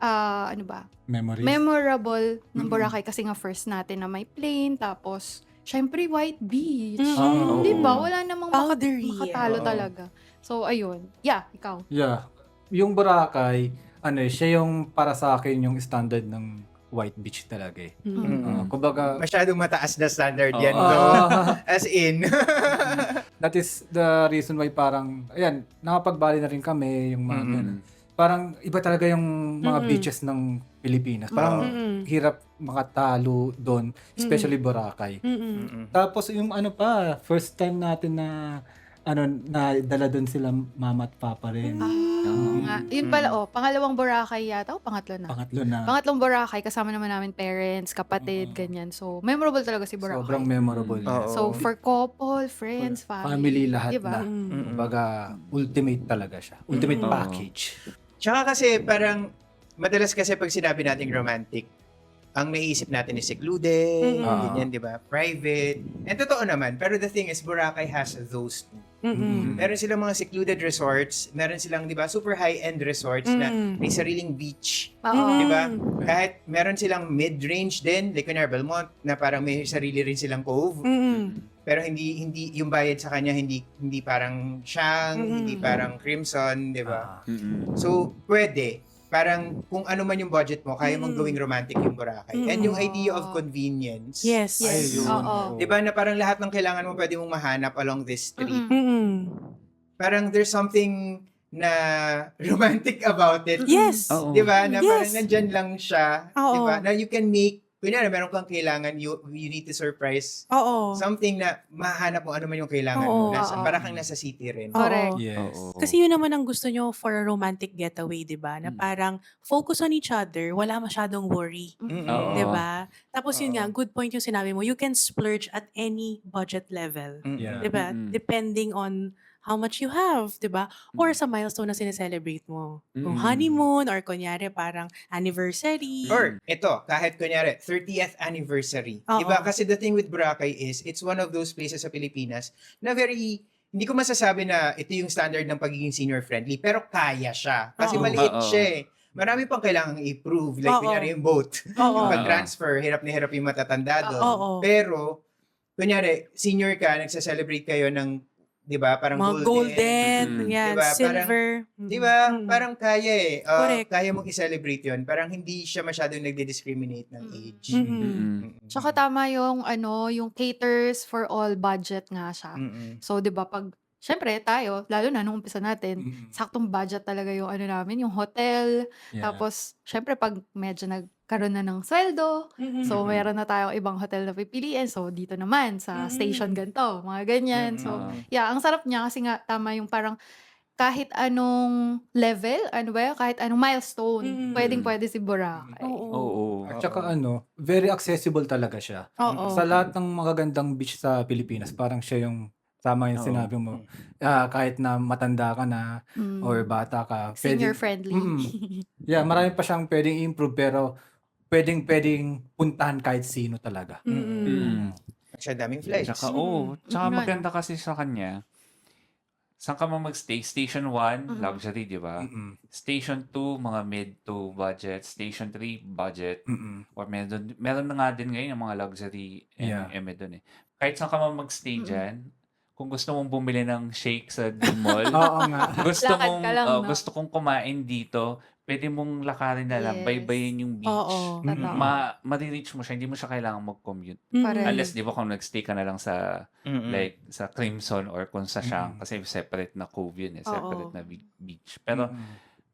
ano ba? Memories. Memorable ng Mm-mm. Boracay kasi nga first natin na may plane, tapos syempre white beach. Mm-mm. Di ba? Wala namang Powdery. makatalo Oo. talaga. So ayun. Yeah, ikaw. Yeah. Yung Boracay, siya yung para sa akin yung standard ng white beach talaga eh. Mm-mm. Kumbaga, Masyadong mataas na standard yan, Oo. no? As in. that is the reason why parang, ayan, nakapag-Bali na rin kami, yung mga ganun. Parang iba talaga yung mga Mm-mm. beaches ng Pilipinas. Parang Mm-mm. hirap makatalo doon, especially Boracay. Mm-mm. Tapos yung first time natin na na dala doon sila mama at papa rin. Oo nga. Yun pala, pangalawang Boracay yata, o pangatlo na? Pangatlo na. Pangatlong Boracay, kasama naman namin parents, kapatid, ganyan. So, memorable talaga si Boracay. Sobrang memorable. Oo. So, for couple, friends, Family lahat diba? na. Mm-mm. Kumbaga, ultimate talaga siya. Ultimate Oo. package. Tsaka kasi parang, madalas kasi pag sinabi nating romantic, ang naiisip natin is secluded, ganyan, di ba? Private. And totoo naman. Pero the thing is, Boracay has those two. Mm-mm. Meron silang mga secluded resorts, meron silang, di ba, super high-end resorts na may sariling beach. Oo. Di ba? Kahit meron silang mid-range din, like kunyari Belmont, na parang may sarili rin silang cove. Mm-mm. Pero hindi yung bayad sa kanya hindi parang Shang, hindi parang Crimson, 'di ba? So, pwede. Parang kung ano man yung budget mo, kaya mong gawing romantic yung Boracay. And yung idea of convenience. Yes. Yes. Ayun. Oo. 'Di ba na parang lahat ng kailangan mo pwede mong mahanap along this street. Mm-mm. Parang there's something na romantic about it. Yes. Oo. 'Di ba? Na parang Yes. nandyan lang siya, Oo. 'di ba? Na you can make, kunyari meron kang kailangan, you need to surprise Oo. something na mahanap mo ano man yung kailangan Oo. mo. Oo. Para kang nasa city rin. Oo. Correct. Yes. Kasi yun naman ang gusto nyo for a romantic getaway, di ba? Na parang focus on each other, wala masyadong worry. Mm-mm. Oo. Di ba? Tapos yun Oo. nga, good point yung sinabi mo, you can splurge at any budget level. Mm-mm. Yeah. Di ba? Mm-mm. Depending on how much you have, di ba? Or sa milestone na sineselebrate mo. Kung Mm. honeymoon, or kunyari parang anniversary. Or, ito, kahit kunyari, 30th anniversary. Oo. Diba? Kasi the thing with Boracay is, it's one of those places sa Pilipinas na hindi ko masasabi na ito yung standard ng pagiging senior friendly, pero kaya siya. Kasi Oo. maliit Oo. siya eh. Marami pang kailangang i-prove. Like, Oo. kunyari yung boat. Oo. Yung pag-transfer, hirap na hirap yung matatanda doon. Oo. Pero, kunyari, senior ka, nagsa-celebrate kayo ng, di ba, parang Mga golden. golden, Mm. yan, Diba? Parang- silver. Di ba? Parang kaya eh. Correct. Kaya mong i-celebrate yun. Parang hindi siya masyadong nagdi-discriminate ng age. Mm-mm. Mm. Tsaka tama yung yung caters for all budget nga siya. Mm-mm. So, 'di ba, pag syempre tayo, lalo na nung umpisa natin, Mm. saktong budget talaga yung namin, yung hotel. Yeah. Tapos, syempre pag medyo nagkaroon na ng sweldo, Mm-mm. so meron na tayong ibang hotel na pipiliin. So, dito naman sa Mm-mm. station ganito, mga ganyan. So, Mm-mm. yeah, ang sarap niya kasi nga tama yung parang kahit anong level, kahit anong milestone, Mm. pwedeng-pwede si Boracay. Oo. Oo. At saka very accessible talaga siya. Oo. Sa lahat ng magagandang beach sa Pilipinas, parang siya yung tama yung Oo. sinabi mo. Kahit na matanda ka na Mm. or bata ka. Senior friendly. Yeah, marami pa siyang pwedeng improve pero pwedeng puntahan kahit sino talaga. Mm-mm. Mm. Siya daming flights. Tsaka, Mm. tsaka Mm. maganda kasi sa kanya, saan ka man magstay? Station 1, Mhm. luxury, di ba? Mm-mm. Station 2, mga mid to budget. Station 3, budget. Mm-mm. Or meron na nga din ngayon yung mga luxury Yeah. doon eh. Kahit saan ka man magstay dyan, kung gusto mong bumili ng shake sa Green Mall, Oo nga. gusto Lakad mong ka lang, no? gusto kong kumain dito, pwede mong lakarin na lang, Yes. baybayin yung beach. Oo. Totoo. Ma-reach mo siya, hindi mo siya kailangan mag-commute. Correct. Unless, di ba, kung nagstay ka na lang sa Mm-mm. like sa Crimson or kung sa Shang, kasi separate na cove yun, separate na beach. Pero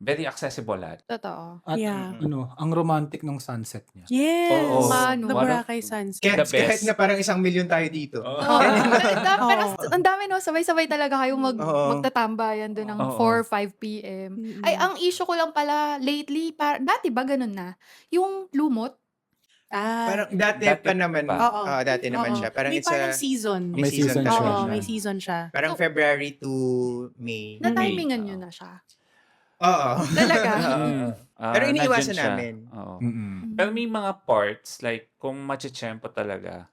very accessible lahat. Totoo. At Yeah. ang romantic ng sunset niya. Yes. Oo. Mano. The One of- Boracay Sunset. Kahit, The best. kahit na parang 1,000,000 tayo dito. Pero ang dami, no? Sabay-sabay talaga kayong Oo. magtatambayan doon ng Oo. 4, 5 p.m. Mm-mm. Ay, ang issue ko lang pala lately, dati ba ganun na? Yung lumot, Parang dati Dati pa naman. pa. Oo. Dati naman Oo. siya. Parang may it's parang a, season. may season siya. siya. Oo, may season siya. Parang February to May. Na-timingan nyo na siya. Oo. Talaga? Pero iniiwasan nandyan siya. namin. Oo. Mm-mm. Pero may mga parts, like, kung machechempo talaga,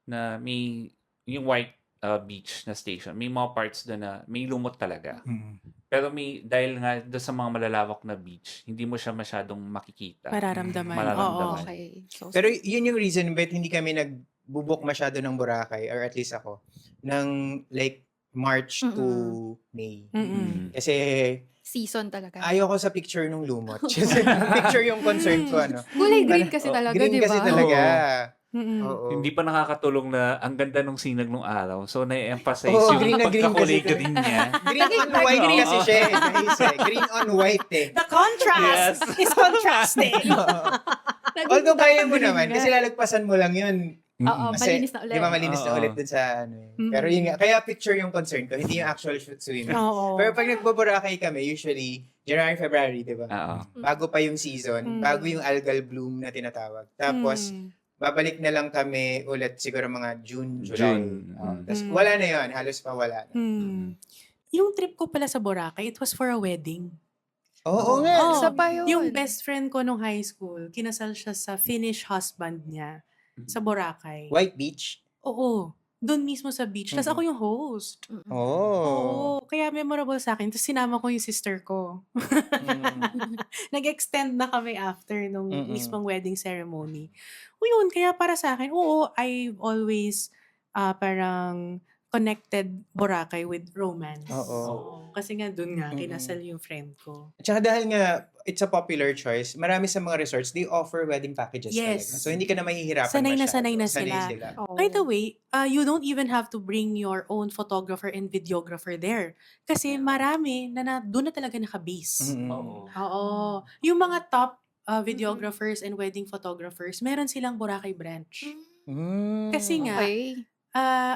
na may, yung white beach na station, may mga parts doon na may lumot talaga. Mm-mm. Pero dahil nga doon sa mga malalawak na beach, hindi mo siya masyadong makikita. Mararamdaman. Mararamdaman. Oo. Okay. So, Pero yun yung reason ba't hindi kami nagbubok masyado ng Boracay, or at least ako, ng like March to May. Mm-mm. Kasi season talaga. ayaw ko sa picture nung lumot. Kasi picture yung concern ko, ano. Kulay green kasi talaga, Green di ba? kasi talaga. Mm-mm. Oo. Hindi pa nakakatulong na ang ganda ng sinag ng araw. So, na-emphasize Oo, yung green na green pagkakulay kasi. green niya. Green on white Oo. kasi siya eh. Guys, eh. Green on white eh. The contrast is contrasting. Although kaya mo naman, kasi lalagpasan mo lang yun. Oo, Kasi, malinis na ulit. di ba malinis na Oo. ulit dun sa ano eh. Pero yun nga, kaya picture yung concern ko, hindi yung actual swimming. Oo. Pero pag nagboboracay kami, usually, January, February, di ba? Oo. Bago pa yung season, bago yung algal bloom na tinatawag. Tapos, babalik na lang kami ulit siguro mga June, July. June. Tapos wala na yun, halos pa wala na. Yung trip ko pala sa Boracay, it was for a wedding. Oo nga. Oo. Isa pa yun. Yung best friend ko nung high school, kinasal siya sa Finnish husband niya sa Boracay. White Beach. Oo. Doon mismo sa beach. Tapos ako yung host. Oh. Oo. Kaya memorable sa akin. Tapos sinama ko yung sister ko. Nag-extend na kami after nung mismong wedding ceremony. O yun, kaya para sa akin, oo, I've always parang connected Boracay with romance. Oo. Kasi nga doon nga, kinasal yung friend ko. Tsaka dahil nga, it's a popular choice, marami sa mga resorts, they offer wedding packages Yes. talaga. So, hindi ka na mahihirapan Sanay na masyado. sanay na sila. Oo. By the way, you don't even have to bring your own photographer and videographer there. Kasi marami na doon na talaga nakabase. Oo. Oo. Yung mga top videographers and wedding photographers, meron silang Boracay branch. Kasi nga, Okay.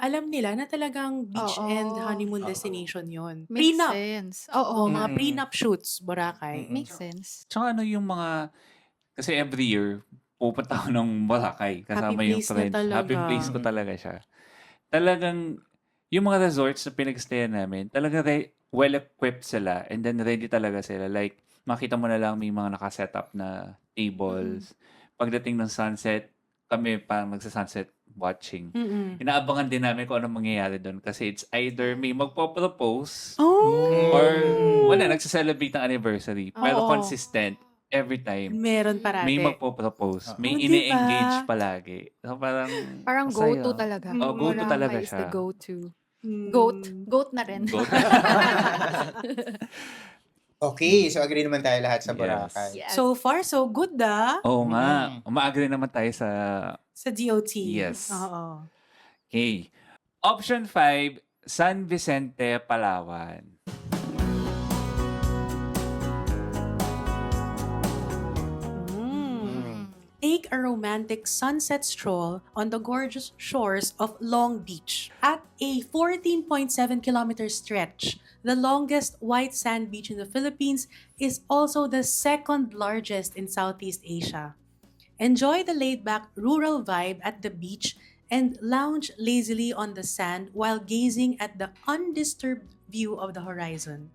alam nila na talagang beach Oo. and honeymoon destination yon. Makes Prenup. sense. Oo, Oo. mga prenup shoots, Boracay. Makes sense. Tsaka ano yung mga, kasi every year, pupunta ako ng Boracay kasama Happy yung place na friends. talaga. Happy place ko talaga siya. Talagang, yung mga resorts na pinagstayan namin, talagang well-equipped sila and then ready talaga sila. Like, makita mo na lang may mga nakaset up na tables. Pagdating ng sunset, kami parang nagsa-sunset watching. Inaabangan din namin kung anong mangyayari doon kasi it's either may magpo-propose Oh! or wala, nagsa-celebrate ng anniversary. Pero Oo. consistent every time. Meron parati. May magpo-propose. May Oh, diba? ine-engage palagi. So parang Parang masaya. go-to talaga. Oh, go-to Boracay talaga is siya. the go-to. Mm. Goat na rin. Go. Okay, so agree naman tayo lahat sa Yes. Boracay. Yes. So far, so good Oo nga. Umaagree naman tayo sa sa DOT. Yes. Oo. Okay. Option 5, San Vicente, Palawan. Take a romantic sunset stroll on the gorgeous shores of Long Beach. At a 14.7-kilometer stretch, the longest white sand beach in the Philippines is also the second largest in Southeast Asia. Enjoy the laid-back rural vibe at the beach and lounge lazily on the sand while gazing at the undisturbed view of the horizon.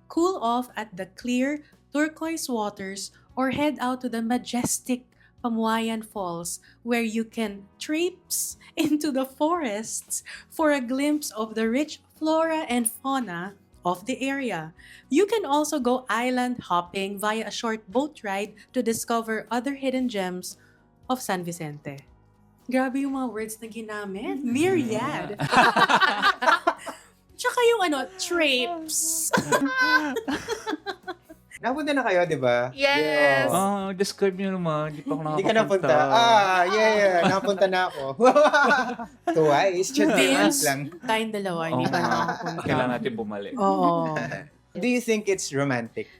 Cool off at the clear, turquoise waters or head out to the majestic Pamuayan Falls, where you can traipse into the forests for a glimpse of the rich flora and fauna of the area. You can also go island hopping via a short boat ride to discover other hidden gems of San Vicente. Grabe yung mga words na ginamit. Myriad. Tsaka yung traipse. Napunta na kayo, di ba? Yes. Yeah. Describe nyo naman. Hindi pa ako Hindi ka napunta. nakakapunta. Yeah. Napunta na ako. Twice. Just once lang. Tayong dalawa, hindi pa nakakapunta. Kailangan natin bumalik. Oo. Do you think it's romantic?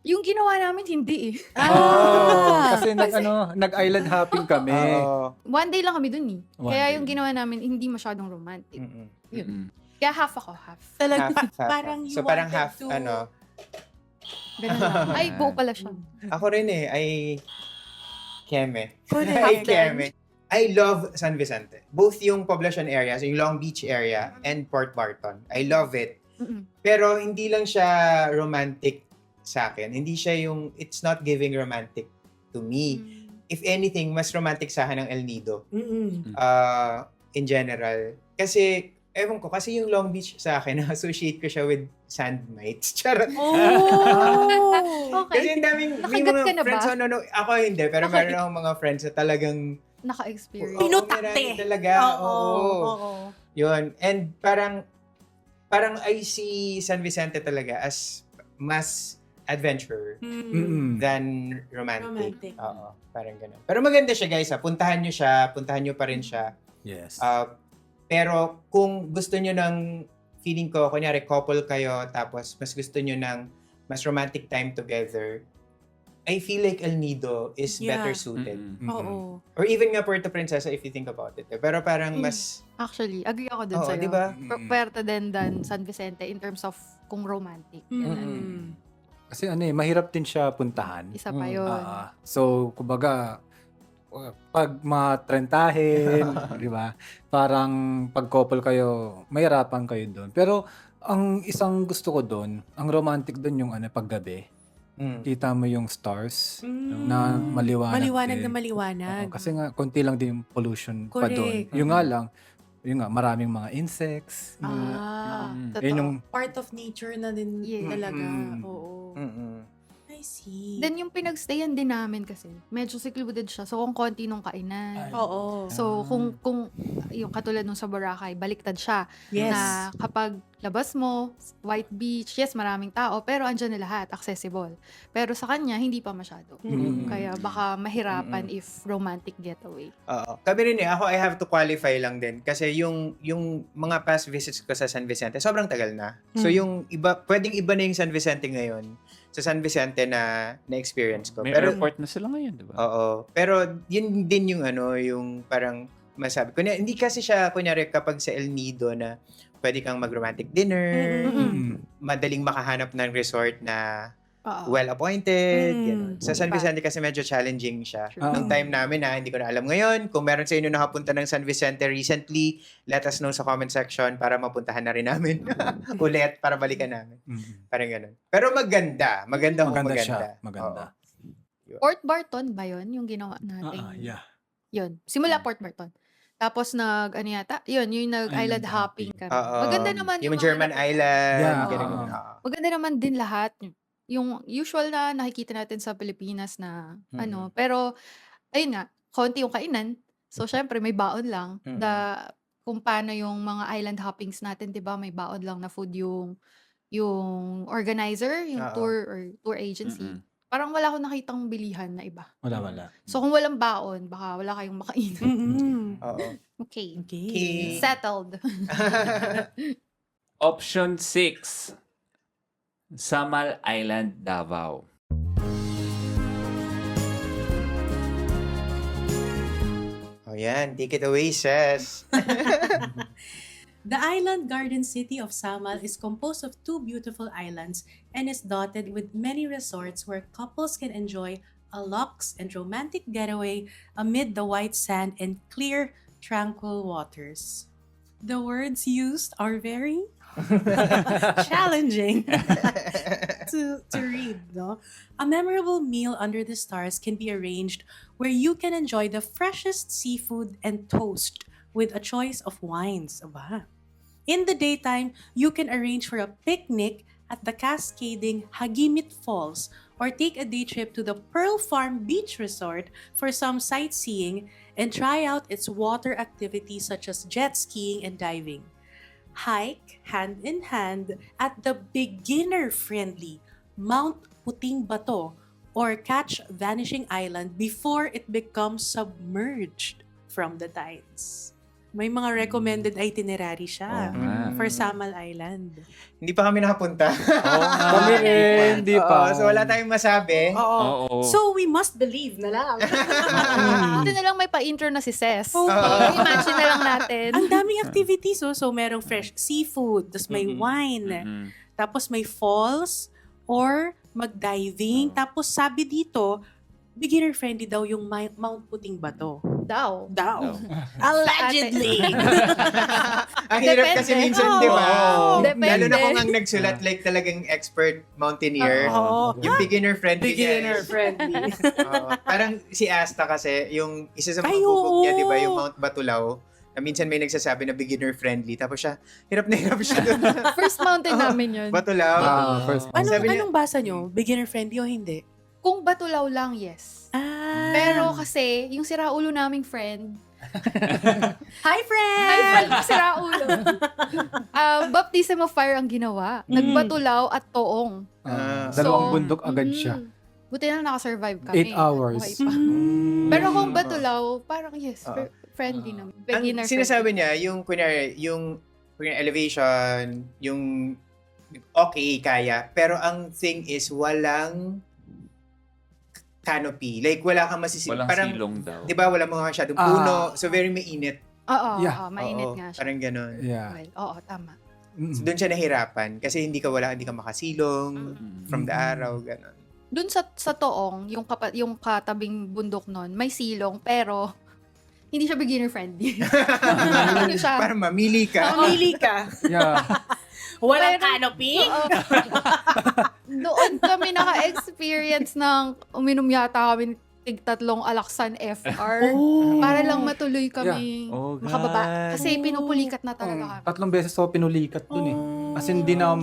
Yung ginawa namin, hindi eh. Kasi nag-island hopping kami. Oo. One day lang kami dun eh. One Kaya day. yung ginawa namin, hindi masyadong romantic. Mm. Kaya half ako, half. Talaga, Half. parang you So parang wanted half, to... Ganun lang. Ay, buo pala siya. Ako rin eh, Keme. Correct. Ay, Keme. I love San Vicente. Both yung poblacion area, so yung Long Beach area, and Port Barton. I love it. Mm-mm. Pero hindi lang siya romantic sa akin. Hindi siya yung, it's not giving romantic to me. If anything, mas romantic sa akin ng El Nido. Mm-mm. In general. Kasi, ewan ko, kasi yung Long Beach sa akin, associate ko siya with sand mites. Charot. Oh! Okay. Kasi ang daming, may Nakagat mga ka na ba? friends, no, ako hindi, pero Okay. meron akong mga friends na talagang, Naka-experience. Oo, Pinutakte. marami talaga. Oo. Yun. And parang I see San Vicente talaga as mas adventure Mm-mm. than romantic. Romantic. Oo, parang ganun. Pero maganda siya, guys. Puntahan nyo siya, puntahan nyo pa rin siya. Yes. Pero kung gusto nyo ng, feeling ko, kunyari couple kayo, tapos mas gusto nyo ng mas romantic time together, I feel like El Nido is Yeah. better suited. Mm-mm. Oo. Or even nga Puerto Princesa if you think about it. Pero parang mas, Actually, agree ako dun oo, sa'yo. di ba? Puerto din than San Vicente in terms of kung romantic. Mm-mm. Kasi mahirap din siya puntahan. Isa pa yun. So, kumbaga, pag matrentahin, di ba? Parang pag couple kayo, mahirapan kayo doon. Pero, ang isang gusto ko doon, ang romantic doon yung paggabi. Kita mo yung stars na maliwanag Maliwanag din. na maliwanag. Oo, kasi nga, konti lang din yung pollution pa doon. Correct. Yung nga lang, maraming mga insects. Totoo. Yun yung, Part of nature na din Yeah. talaga. Mm-mm. Oo. I see. Then yung pinagstayan din namin kasi, medyo secluded siya. So, kung konti nung kainan. Oo. So, kung yung katulad nung sa Boracay, baliktad siya. Yes. Na kapag labas mo, White Beach, yes, maraming tao, pero andyan na lahat, accessible. Pero sa kanya, hindi pa masyado. Mm-mm. Kaya baka mahirapan if romantic getaway. Oo. Kami rin ako, I have to qualify lang din. Kasi yung mga past visits ko sa San Vicente, sobrang tagal na. So yung iba, pwedeng iba na yung San Vicente ngayon sa San Vicente na experience ko. May Pero, airport na sila ngayon, di ba? oo. Pero yun din yung yung parang masabi. Hindi kasi siya, kunyari kapag sa El Nido na pwede kang mag-romantic dinner, madaling makahanap ng resort na Oo. well-appointed. Mm. Ganun. Sa San Diba? Vicente kasi medyo challenging siya. True. Nung time namin hindi ko na alam ngayon. Kung meron sa inyo nakapunta ng San Vicente recently, let us know sa comment section para mapuntahan na rin namin ulit para balikan namin. Parang ganun. Pero maganda. Maganda. siya. Maganda. Port Barton ba yun? Yung ginawa natin? Yeah. Yun. Simula Port Barton. Tapos yung nag-island hopping kami. Maganda naman yung mga German Island. Yeah, ganun. oo. Maganda naman din lahat. Yung usual na nakikita natin sa Pilipinas na pero ayun nga, konti yung kainan. So syempre may baon lang. Kung paano yung mga island hoppings natin, 'di ba? May baon lang na food yung organizer, yung tour agency. Parang wala akong nakitang bilihan na iba. Wala. So kung walang baon, baka wala kayong makainan. Oo. Okay. Okay. Settled. Option 6. Samal Island, Davao. Oh, yan. Take it away, Ses. The island garden city of Samal is composed of 2 beautiful islands and is dotted with many resorts where couples can enjoy a luxe and romantic getaway amid the white sand and clear, tranquil waters. The words used are very challenging to read, no? A memorable meal under the stars can be arranged where you can enjoy the freshest seafood and toast with a choice of wines. Aba. In the daytime, you can arrange for a picnic at the cascading Hagimit Falls or take a day trip to the Pearl Farm Beach Resort for some sightseeing and try out its water activities such as jet skiing and diving. Hike hand in hand at the beginner-friendly Mount Puting Bato or catch Vanishing Island before it becomes submerged from the tides. May mga recommended itinerary siya for Samal Island. Hindi pa kami nakapunta. Kami rin, di pa. So wala tayong masabi. Oo. So we must believe na lang. Buti na lang may pa-intro na si Ses. Oo. Imagine na lang natin. Ang daming activities, so merong fresh seafood, tapos may wine, tapos may falls, or mag-diving. Tapos sabi dito, beginner-friendly daw yung Mount Puting Bato. Daw. Daw. Allegedly. Ang hirap kasi Depende. minsan, di ba? Oo. Depende. Lalo na kung ang nagsulat like talagang expert mountaineer. Oo. Yung beginner-friendly. Beginner-friendly. Parang si Asta kasi, yung isa sa mga Ay, bubog niya, oo. di ba, yung Mount Batulao, na minsan may nagsasabi na beginner-friendly. Tapos siya, hirap na hirap siya doon. First mountain namin yun. Batulao. First Sabi niya- Anong basa nyo? Beginner-friendly o hindi? Kung Batulaw lang, yes. Pero kasi, yung siraulo naming friend, Hi, friend! Hi, friend ko siraulo. Baptism of fire ang ginawa. Nagbatulaw at toong. Dalawang bundok agad siya. Buti na nakasurvive kami. 8 hours. Okay pa. Pero kung Batulaw, parang yes, friendly naman. Ang Beginner sinasabi niya, yung kunyari elevation, yung okay, kaya. Pero ang thing is, walang canopy. Like, wala kang Walang parang, silong daw. di ba, wala mga masyadong puno. So, very mainit. Oo, Yeah. mainit Oo, nga siya. Parang ganun. Yeah. Well, oo, tama. So, doon siya nahirapan. Kasi hindi ka makasilong from the araw, ganun. Doon sa Toong, yung katabing bundok nun, may silong, pero hindi siya beginner friendly. Ano siya? Para mamili ka. Mamili ka. Yeah. Walang Pero- canopy? Oo. Doon kami naka-experience ng uminom yata kami tig-tatlong Alaksan FR. Para lang matuloy kami Oh, God. makababa. Kasi pinupulikat na talaga kami. 3 beses ako pinulikat dun eh. As in, hindi na ako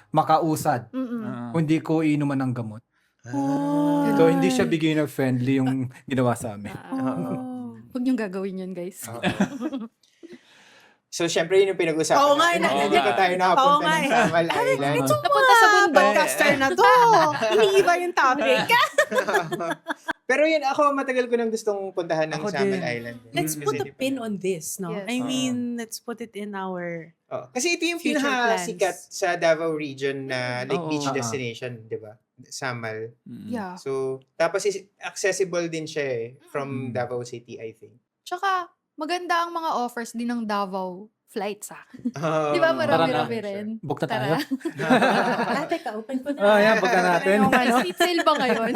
makausad. Mm-mm. Kung hindi ko inuman ng gamot. Oh. So, hindi siya beginner-friendly yung ginawa sa amin. Huwag niyong gagawin yun, guys. So, syempre, yun yung pinag-usapan Oo nga, natin. oo Hindi pa nga. tayo Oo nakapunta nga, ng eh. Samal Island. Napunta sa bundok. Podcaster na to. Iniiba yung topic. Pero yun, ako matagal ko nang gustong puntahan ng Ako Samal din. Island. Let's Kasi put a di pa- pin on this, no? Yes. I mean, let's put it in our... Oo. Kasi ito yung Future pinaka-sikat plans. sa Davao region na like Oo. beach destination, di ba? Samal. Yeah. So, tapos accessible din siya eh, from Davao City, I think. Tsaka, maganda ang mga offers din ng Davao flights, ah. Oh, Di ba Tara marami-rami na. rin? Book na tayo. Tara. Teka, open ko na. Yan, pagka natin. Seat sale ba ngayon?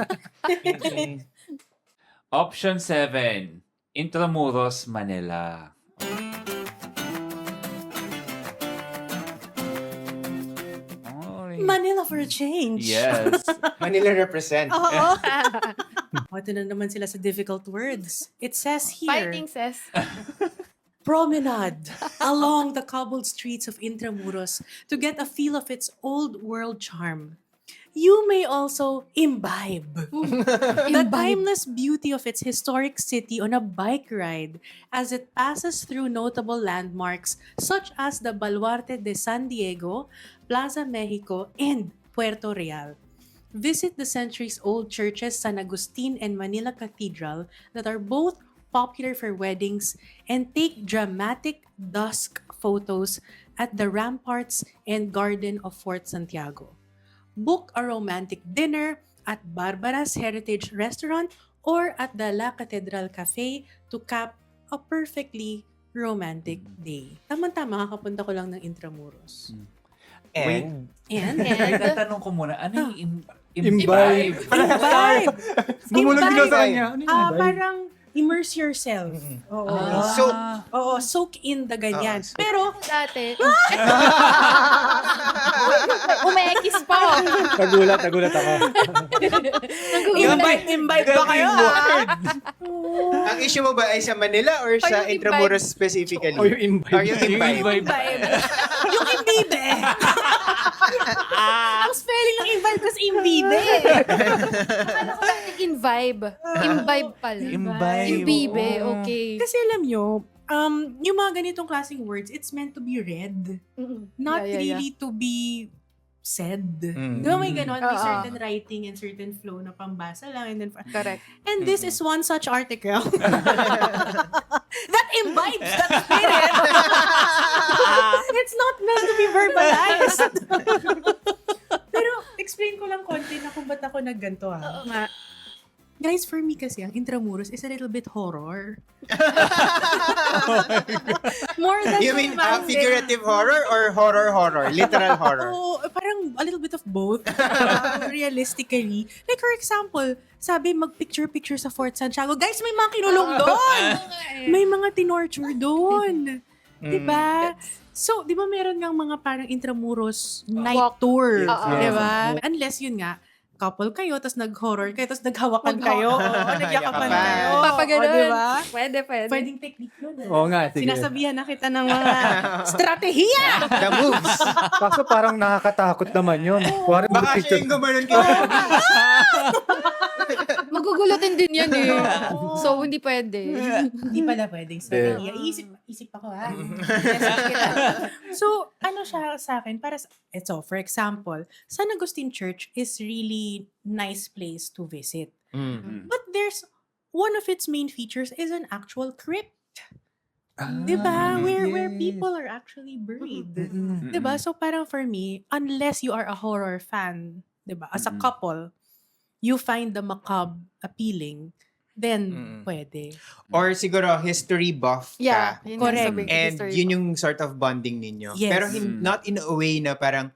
Option 7. Intramuros, Manila. Oy. Manila for a change. Yes. Manila represent. Oo. Ito na naman sila sa difficult words. It says here, Fighting says, promenade along the cobbled streets of Intramuros to get a feel of its old world charm. You may also imbibe the timeless beauty of its historic city on a bike ride as it passes through notable landmarks such as the Baluarte de San Diego, Plaza Mexico, and Puerto Real. Visit the centuries-old churches San Agustin and Manila Cathedral that are both popular for weddings and take dramatic dusk photos at the ramparts and garden of Fort Santiago. Book a romantic dinner at Barbara's Heritage Restaurant or at the La Catedral Cafe to cap a perfectly romantic day. Tama-tama, kakapunta ko lang ng Intramuros. And, And, Ay, tatanong ko muna, ano yung Imbibe. imbibe! Bumulong din Imbibe. sa kanya. Ano yung imbibe? Parang immerse yourself. Oo. So, Oo, soak in the ganyan. Oo, Pero, dati, umekis pa. Nagulat ako. imbibe ba kayo? ang issue mo ba ay sa Manila or sa yung Intramuros specifically? O yung imbibe. Or yung imbibe? Imbibe. Yung imbibe. Ang spelling ng imbibe kasi imbibe. Ano ko dati, imbibe. Imbibe pala. Imbibe, okay. Kasi alam nyo, yung mga ganitong klaseng words, it's meant to be read. Not Yeah. really to be said. Mm. Di ba may ganon? May Oo. certain writing and certain flow na pambasa lang. And then, Correct. and this is one such article that imbibes that spirit. It's not meant to be verbalized. Pero explain ko lang konti na kung ba't ako nagganto ha. Oo nga. Guys, for me kasi, ang Intramuros is a little bit horror. More than You mean romantic. figurative horror or horror? Literal horror? Oo, parang a little bit of both. Realistically. Like for example, sabi mag-picture-picture sa Fort Santiago. Guys, may mga kinulong doon! May mga tinorture doon. Diba? So, di ba meron ngang mga parang Intramuros night Walk. tour? Oo. Diba? Unless yun nga, couple kayo, tapos nag-horror kayo, tapos naghawakan kayo, nagyakapan Yakapan. kayo. Papaganon. O, diba? Pwede. Pwedeng technique yun. Oo nga, sige. Sinasabihan na kita ng mga strategiya! The moves. Kaso parang nakakatakot naman yun. Kuwari Baka siya yung gumanon kayo. Magugulutin din yan eh. So, hindi pwede. Hindi pala pwedeng strategiya. Isip ako ha. So, ano siya sa akin? For example, San Agustin Church is really nice place to visit. But there's, one of its main features is an actual crypt. Diba? Where people are actually buried. Diba? So parang for me, unless you are a horror fan, diba? As a couple, you find the macabre appealing, then pwede. Or siguro history buff ka. Yeah. Yun yung Correct. sabihin ko, And history yun ko. yung sort of bonding ninyo. Yes. Pero not in a way na parang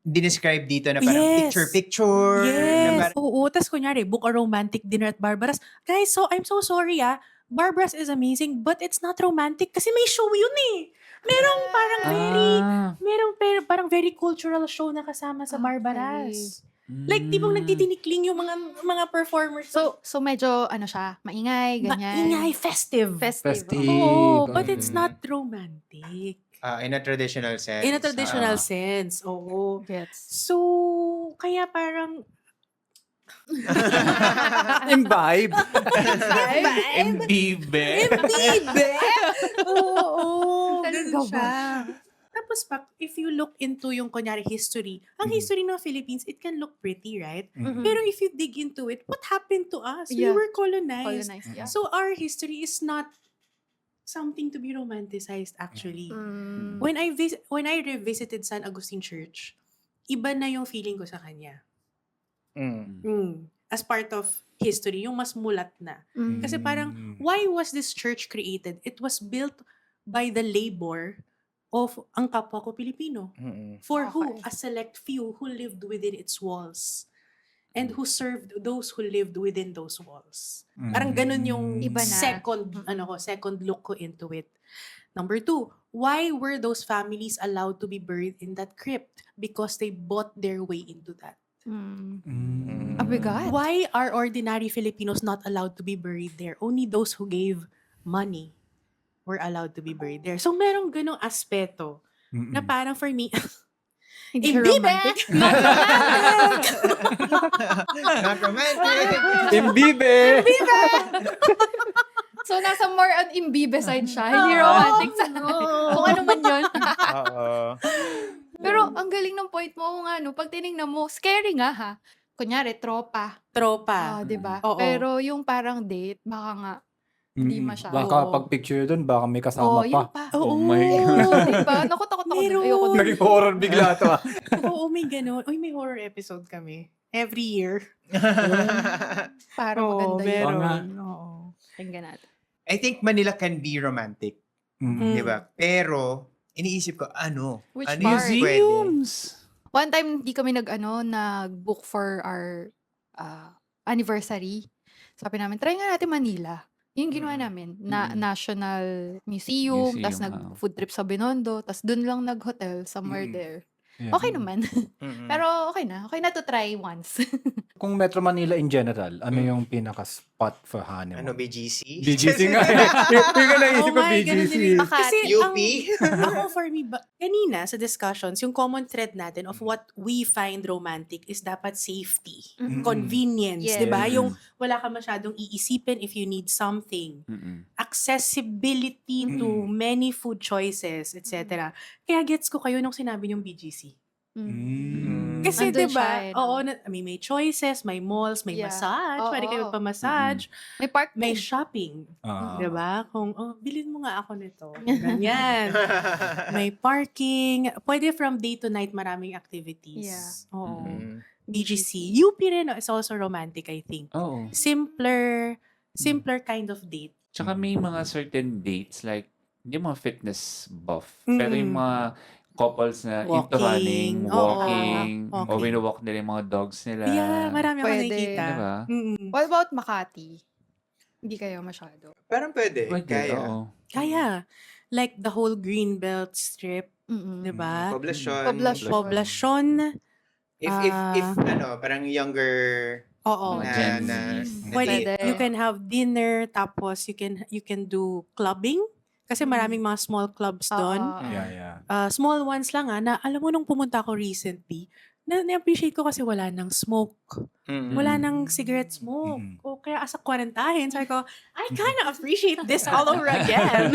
dinescribe dito na parang Yes. picture-picture. Na Yes. parang, Oo. Tapos kunyari, book a romantic dinner at Barbara's. Guys, so I'm so sorry Barbara's is amazing, but it's not romantic kasi may show yun eh. Merong parang parang very cultural show na kasama sa Barbara's. Like, di bang nagtitinikling yung mga performers? So medyo, ano siya, maingay, ganyan. Maingay, festive. Festive. Festive. Oo, but it's not romantic. in a traditional sense. In a traditional sense, oo. Gets. So, kaya parang, Imbibe. Embibe. Bibe! Oo, Talaga ganun ba? siya. Tapos pa, if you look into yung kunyari history, ang history ng Philippines, it can look pretty, right? Mhm. Pero if you dig into it, what happened to us? Yeah. We were colonized. Colonized, yeah. So our history is not something to be romanticized actually. Mm. When I revisited San Agustin Church, iba na yung feeling ko sa kanya. As part of history, yung mas mulat na. Mm. Kasi parang, why was this church created? It was built by the labor of ang kapwa ko Pilipino. For who? Okay. A select few who lived within its walls. And who served those who lived within those walls. Parang ganun yung Iba na. second look ko into it. Number 2, why were those families allowed to be buried in that crypt? Because they bought their way into that. Mm. Abigat. Why are ordinary Filipinos not allowed to be buried there? Only those who gave money were allowed to be buried there. So merong ganong aspeto na parang for me, Hindi siya Imbibe! romantic. Not romantic! Not romantic. Imbibe! So, nasa more on imbibe side siya. Hindi romantic side. Kung ano man yun. Oo. Pero, ang galing ng point mo nga, no? Pag tinignan mo, scary nga ha. Kunyari, tropa. Tropa. Diba? Oo. Pero yung parang date, baka nga, hindi masyado. Baka pag picture doon, baka may kasama yun pa. pa. Oo. Oh my God. Diba? Nakutakot ako. Meron. Ayoko dun. Naging horror bigla to ah. Oo, may gano'n. Uy, may horror episode kami. Every year. Parang maganda yun. meron. Oo Oo. Tingnan natin. I think Manila can be romantic. Mm. Di ba? Pero, iniisip ko, ano? Which ano part? yung pwede? Museums. One time, hindi kami nag-book for our anniversary. Sabi namin, try nga natin Manila. Yung ginawa namin, National Museum, tas Museum, nag-food trip sa Binondo, tas dun lang nag-hotel, somewhere there. Yeah. Okay naman. Mm-mm. Pero okay na. Okay na to try once. Kung Metro Manila in general, ano yung pinaka-spot for honeymoon? Ano, BGC? BGC nga eh. Yung nga naisip ko, Oo nga, ganun BGC. din. Makati. Kasi UP? ako for me, kanina sa discussions, yung common thread natin of what we find romantic is dapat safety, Mhm. convenience, Yes. di ba? Mm. Yung wala ka masyadong iisipin if you need something. Accessibility to many food choices, etc. Kaya gets ko kayo nung sinabi yung BGC. Kasi Nandun 'di ba? siya eh, no? Oo, may choices, may malls, may Yeah. massage, pwede kayo Oo. magpa-massage, May park may din. shopping, Ah. 'di ba? Kung bilhin mo nga ako nito. Ganyan. May parking, pwede from day to night maraming activities. Yeah. Oo. Mm. BGC. UP rin is also romantic, I think. Oo. Simpler kind of date. Tsaka may mga certain dates like hindi mga fitness buff, pero yung Mm-mm. mga couples na into Walking. running, Oo. walking, o Walking. wino-walk nila yung mga dogs nila. Yeah, marami ako Pwede. nakikita. Diba? Mm-mm. What about Makati? Hindi kayo masyado. Parang pwede. Pwede, Kaya. oo. Kaya, like the whole Greenbelt strip, Mm-mm. diba? Poblasyon. Poblasyon. Poblasyon. If parang younger Oo. Mga na, Gen na, Z. na Pwede, date. you can have dinner, tapos you can do clubbing. Kasi maraming mga small clubs doon. Yeah. Small ones lang na alam mo nung pumunta ako recently, na-appreciate ko kasi wala nang smoke. Mm. Wala nang cigarette smoke. Mm. O kaya asa quarantine, sabi ko, I kinda appreciate this all over again.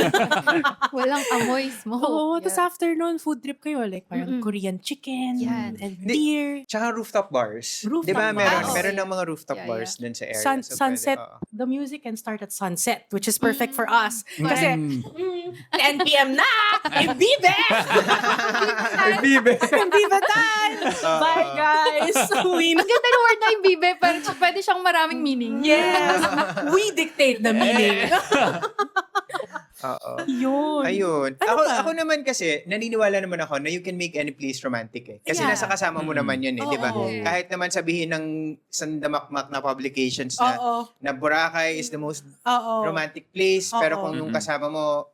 Walang amoy smoke. Oo, Yeah. tapos after nun, food trip kayo, like parang Mm-mm. Korean chicken Yan. and Hindi. beer. Tsaka rooftop bars. Rooftop Di ba bars. meron Ah, ng mga rooftop yeah, bars dun sa area. Sunset, Pwede, oo. the music can start at sunset, which is perfect for us. Kasi, Mm. 10 p.m. na! Ibibe! Bibe. Ibibe time! Bye, guys! Uwi na. Ang ganda ng word na yung bibe, pero pwede siyang maraming meaning. Yes! We dictate the meaning. Oo. Yun. Ayun. Ano Ako ba? naman kasi, naniniwala naman ako na you can make any place romantic eh. Kasi Yeah. nasa kasama mo naman yun eh, di ba? Oo. Kahit naman sabihin ng sandamakmak na publications na, Oo. na Boracay is the most Oo. romantic place, pero Oo. kung nung Mm-mm. kasama mo,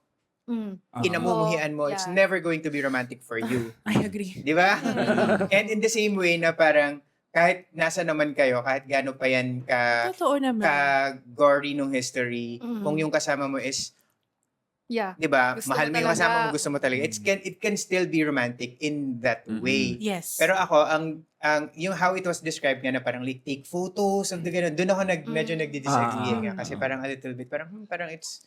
Mm. kinamumuhian mo, it's Yeah. never going to be romantic for you. I agree. Di ba? And in the same way na parang, kahit nasa naman kayo, kahit gaano pa yan Totoo naman. ka-gory nung history, Mm. kung yung kasama mo is, Yeah. di ba, Gusto mahal mo mo yung kasama talaga. mo, gusto mo talaga. It can still be romantic in that Mm-mm. way. Yes. Pero ako, yung how it was described nga na parang like take photos, something ganun, doon ako medyo nagdi-disagree nga. Kasi parang a little bit, parang it's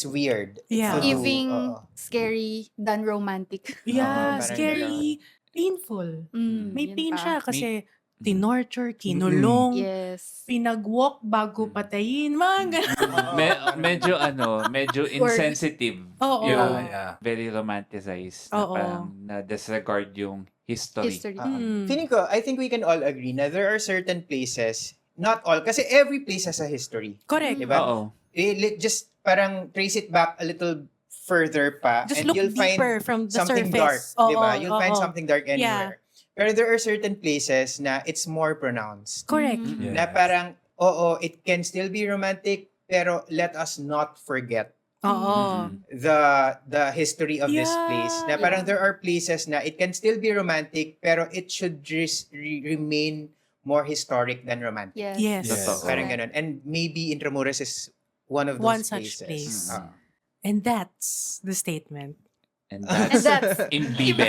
weird. Yeah. to do. Giving Oo. scary than romantic. Yeah, Oo, parang scary, painful. May Yun pain pa. siya kasi tinorture, kinulong, Yes. pinag-walk bago patayin, mga ganun. Medyo insensitive. Oo. Yung Yeah. very romanticized na Oo. parang na-disregard yung history. History. Mm. Feeling ko, I think we can all agree na there are certain places, not all, kasi every place has a history. Correct. Diba? Oo. Just parang trace it back a little further pa Just and look you'll find deeper from the something surface. dark, di ba? Oo, You'll find oo. something dark anywhere. Pero there are certain places na it's more pronounced. Correct. Yeah. Na parang, it can still be romantic, pero let us not forget Oo. the history of this Yeah. place. Na parang there are places na it can still be romantic, pero it should remain more historic than romantic. Yes. Yes. Totoo. Parang ganun. And maybe Intramuros is one of those One such places. place. Ah. And that's the statement. And And that's that's Imbibe.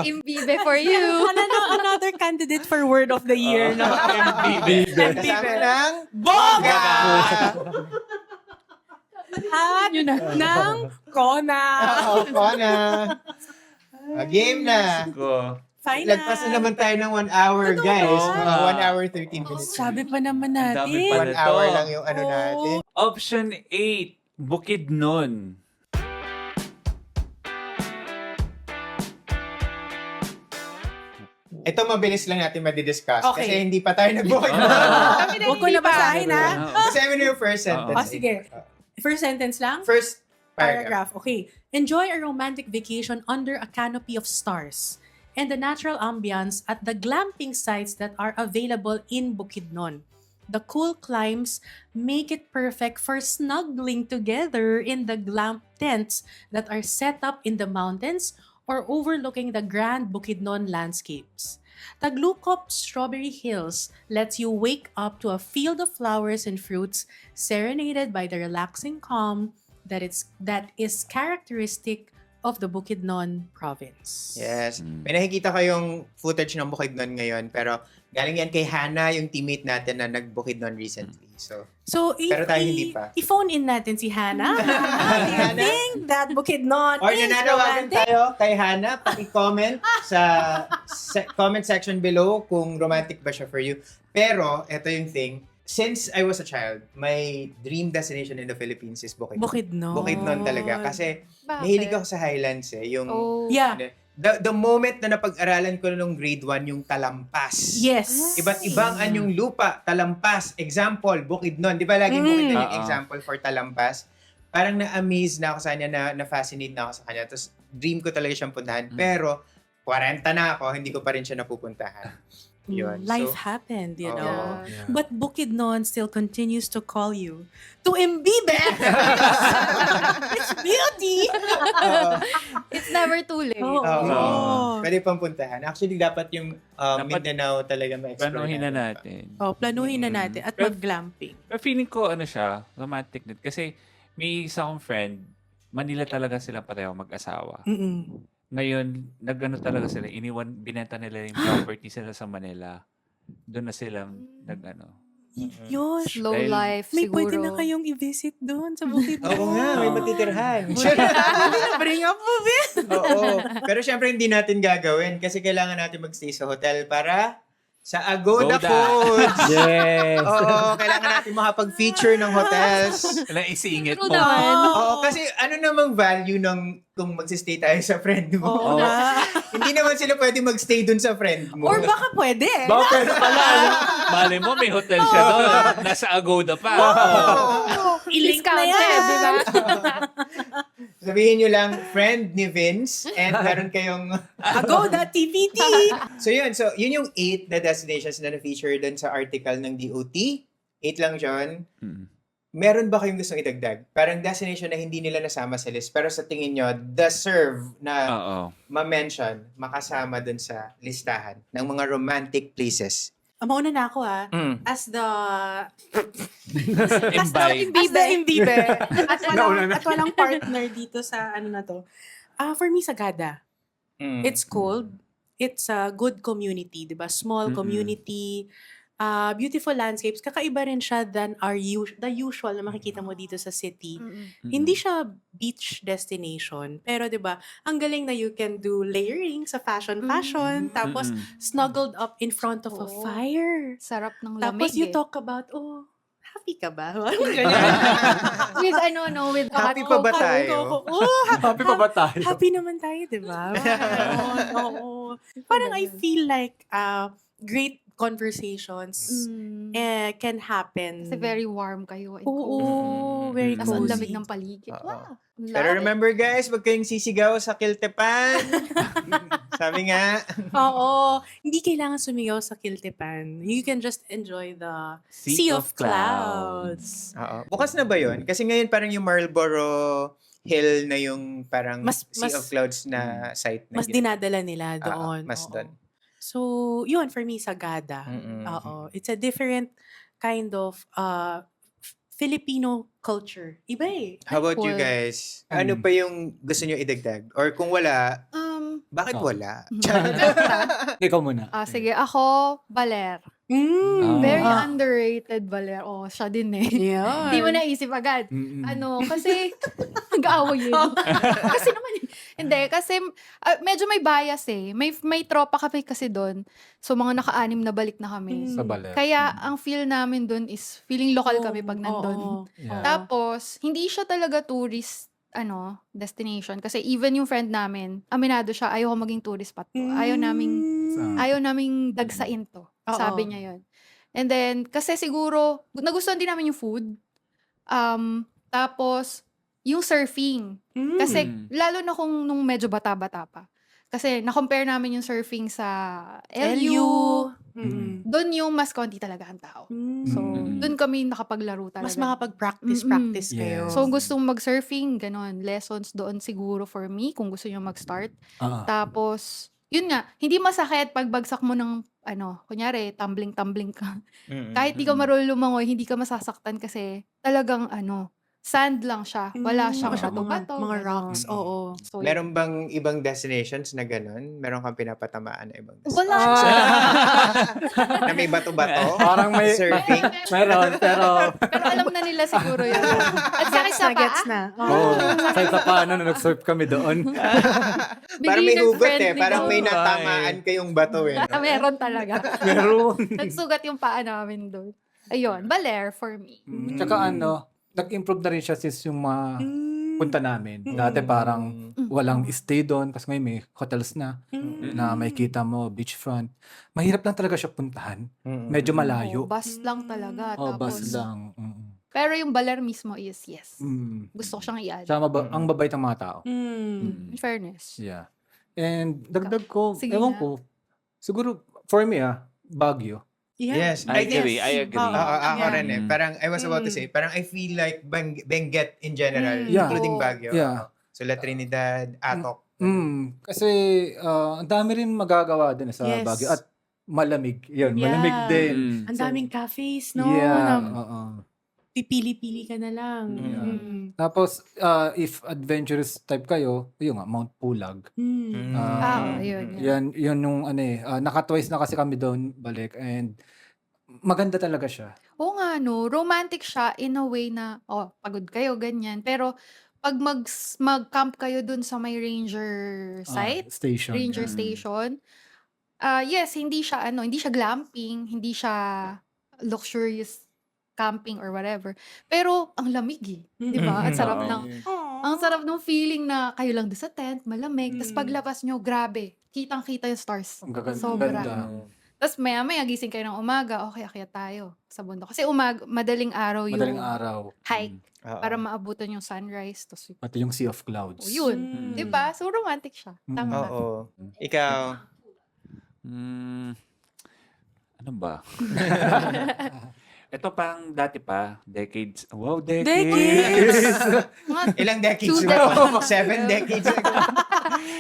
Imbibe for you. Another candidate for word of the year. No? Imbibe. Kasama ng Boga! At Yun na. ng Kona. Ako na. Game na. Ko. Final. Lagpas na naman tayo ng 1 hour, Totoo guys. ba? Mga 1 hour, 13 minutes. Sabi pa naman Ang dami natin. pa 1 na hour to. lang yung ano natin. Option 8, Bukidnon. Ito mabilis lang natin madidiscuss. Okay. Kasi hindi pa tayo nag-book. Huwag ko nabasahin, ha? Kasi ano yung first sentence. Oh, sige. First sentence lang? First paragraph. Paragraph. Okay. Enjoy a romantic vacation under a canopy of stars and the natural ambience at the glamping sites that are available in Bukidnon. The cool climbs make it perfect for snuggling together in the glamp tents that are set up in the mountains or overlooking the grand Bukidnon landscapes. Taglukop Strawberry Hills lets you wake up to a field of flowers and fruits serenaded by the relaxing calm that is characteristic of the Bukidnon province. Yes. May nakikita kayong footage ng Bukidnon ngayon, pero galing yan kay Hannah, yung teammate natin na nag-Bukidnon recently. So, Pero tayo hindi pa. I-phone in natin si Hannah. Do you Hannah? think that Bukidnon or is nananawagan romantic? tayo kay Hannah, paki-comment sa comment section below kung romantic ba siya for you. Pero, ito yung thing, since I was a child, my dream destination in the Philippines is Bukidnon. Bukidnon. Bukidnon talaga. Kasi, Bakit? mahilig ako sa highlands eh. Yung, Oh. Yeah. the moment na napag-aralan ko nung grade 1 yung talampas. Yes. Iba't ibang anyong lupa, talampas, example, Bukidnon. Di ba laging Bukidnon yung example for talampas? Parang na-amaze na ako sa kanya, na-fascinate na ako sa kanya. Tapos dream ko talaga siyang puntahan. Pero 40 na ako, hindi ko pa rin siya napupuntahan. Yun. Life So, happened, you oo. know. Yeah. But Bukidnon still continues to call you to imbibe its beauty. It's never too late. Oo. Oo. Pwede pang puntahan. Actually, dapat yung Dapat Mindanao talaga ma-explore Planuhin na natin. Oh, planuhin na natin at Pero- mag-glamping. Pero feeling ko, ano siya, romantic din. Kasi may isa kong friend, Manila talaga sila pareho mag-asawa. Mm-mm. Ngayon, nag-ano talaga sila, binenta nila yung property sila sa Manila. Doon na sila nag-ano. Yun. Slow Dahil- life, May siguro. pwede na kayong i-visit doon sa Bukidnon. Oo nga, may matitirhan. Bring up mo, Ben. Oo. Pero syempre hindi natin gagawin kasi kailangan natin magstay sa hotel para sa Agoda Agoda. Foods. Yes. Oo, kailangan natin makapag-feature ng hotels. Kailangan isingit True mo. naman. Oo, kasi ano namang value ng kung magsistay tayo sa friend mo? Oo nga. Hindi naman sila pwede magstay dun sa friend mo. Or baka pwede. Bakit pala? Mali mo, may hotel siya doon. Nasa Agoda pa. I-link na Discounted, yan. di ba? Sabihin nyo lang, friend ni Vince, and meron kayong... Agoda TVT. So yun yung 8 na destinations na na-feature dun sa article ng DOT. 8 lang, John. Mm. Meron ba kayong gustong idagdag? Parang destination na hindi nila nasama sa list, pero sa tingin nyo, deserve na Oo. ma-mention, makasama dun sa listahan ng mga romantic places. Mauna na ako As the Imbibe. as the imbibe. Nauna na. At walang partner dito sa ano na to. For me, Sagada. Mm. It's cold. It's a good community, di ba? Small Mm-mm. community. Beautiful landscapes. Kakaiba rin siya than the usual na makikita mo dito sa city. Hindi siya beach destination. Pero 'di ba, ang galing na you can do layering sa fashion. Tapos snuggled up in front of a Oo. fire. Sarap ng lamig Tapos you eh. talk about, happy ka ba? With with Happy hot pa ba cocoa. tayo? Happy pa ba tayo? Happy naman tayo, 'di ba? Oo. Parang I feel like great conversations Mm. can happen. Kasi very warm kayo. and Oo, cozy. very Tapos ang cozy. lamig ng paligid. Oo. Wow. ang Pero love it. remember guys, wag kayong sisigaw sa Kiltepan. Sabi nga. Oo. Hindi kailangan sumigaw sa Kiltepan. You can just enjoy the Sea of Clouds. Oo. Bukas na ba yun? Kasi ngayon parang yung Marlboro Hill na yung parang Mas- Sea mas- of Clouds na site na Mas dinadala nila doon. mas Oo. doon. So, yun, for me, Sagada. Mm-mm. Oo. It's a different kind of Filipino culture. Iba eh. How about you Cool. guys? Ano pa yung gusto nyo idagdag? Or kung wala, bakit Oh. wala? Ikaw muna. Sige, ako, Baler. Ah. Very underrated Baler. Oh, siya din eh. Yeah. Hindi mo naisip agad. Mm-mm. Kasi nag-aaway yun. Kasi naman, hindi, kasi medyo may bias eh. May tropa kami kasi doon. So, mga naka-anim na balik na kami. Sa Baler. Kaya, ang feel namin doon is feeling lokal kami pag Oo, nandun. oo. Yeah. Tapos, hindi siya talaga tourist destination. Kasi even yung friend namin, aminado siya, ayaw ko maging tourist spot to. Ayaw naming dagsain to. Oo. Sabi niya yun. And then, kasi siguro, nagustuhan din namin yung food. Tapos, yung surfing. Kasi, lalo na kung nung medyo bata-bata pa. Kasi, na-compare namin yung surfing sa LU. Doon yung mas konti talaga ang tao. So, doon kami nakapaglaro talaga. Mas makapag-practice Mm-mm. kayo. Yes. So, kung gustong mag-surfing, ganon, lessons doon siguro for me, kung gusto nyo mag-start. Ah. Tapos, yun nga, hindi masakit pag bagsak mo ng, kunyari, tumbling ka. Kahit di ka marunong lumangoy, hindi ka masasaktan kasi talagang, sand lang siya. Wala siyang bato-bato. Mga ganon. rocks, oo. So, Meron bang ibang destinations na ganun? Meron kang pinapatamaan na ibang wala. na may bato-bato? Parang may... Surfing? Meron, pero... Pero alam na nila siguro yun. At sakit sa Gets paa. na. Oo. Kahit sa paano na nag-surf kami doon. Parang may hugot Beginner-friendly Parang may doon. natamaan kayong bato eh. No? Meron talaga. Meron. Nagsugat yung paa namin doon. Ayun, Baler for me. Tsaka nag-improve na rin siya since yung mga punta namin. Dati parang walang stay doon kasi ngayon may hotels na na makikita mo beachfront. Mahirap lang talaga siya puntahan. Medyo malayo. Bus lang talaga. Oh, bus Tapos, lang. pero yung Baler mismo is yes. Mm. Gusto ko siyang i-add. Tsaka ang babait ng mga tao. In fairness. Yeah. And dagdag ko, Sige ewan na. ko, siguro for me Baguio. Yes, I agree. I agree. Oo, Ako yeah. rin eh. Parang I was about to say, parang I feel like Benguet in general, Yeah. including Baguio. Yeah. So La Trinidad, Atok. Kasi ang dami rin magagawa din sa Yes. Baguio at malamig. Yun, Yeah. malamig din. Ang daming cafes, no? Yeah, Na oo. pipili-pili ka na lang. Yeah. Tapos if adventurous type kayo, yun nga Mount Pulag. Yun. Yan yung naka-twice na kasi kami doon balik and maganda talaga siya. Oo nga, no. Romantic siya in a way na, pagod kayo, ganyan. Pero, pag mag-camp kayo dun sa may ranger site, Station. ranger station, yes, hindi siya glamping, hindi siya luxurious camping or whatever. Pero, ang lamig eh. Di ba? At sarap ng, ang sarap ng feeling na kayo lang doon sa tent, malamig. Tapos paglabas nyo, grabe. Kitang-kita yung stars. Ang gaganda. Sobra. Tapos maya-maya gising kayo ng umaga, okay, akyat tayo sa bundok. Kasi madaling araw yung Madaling araw. hike Oo. para maabutan yung sunrise. Tapos Pati yung Sea of Clouds. yun. Di ba? So romantic siya. Tama. Oo. Ikaw, Ano ba? Ito pang dati pa, decades. Wow, Decades! Mga ilang decades 2 ago? decades. 7 decades ago.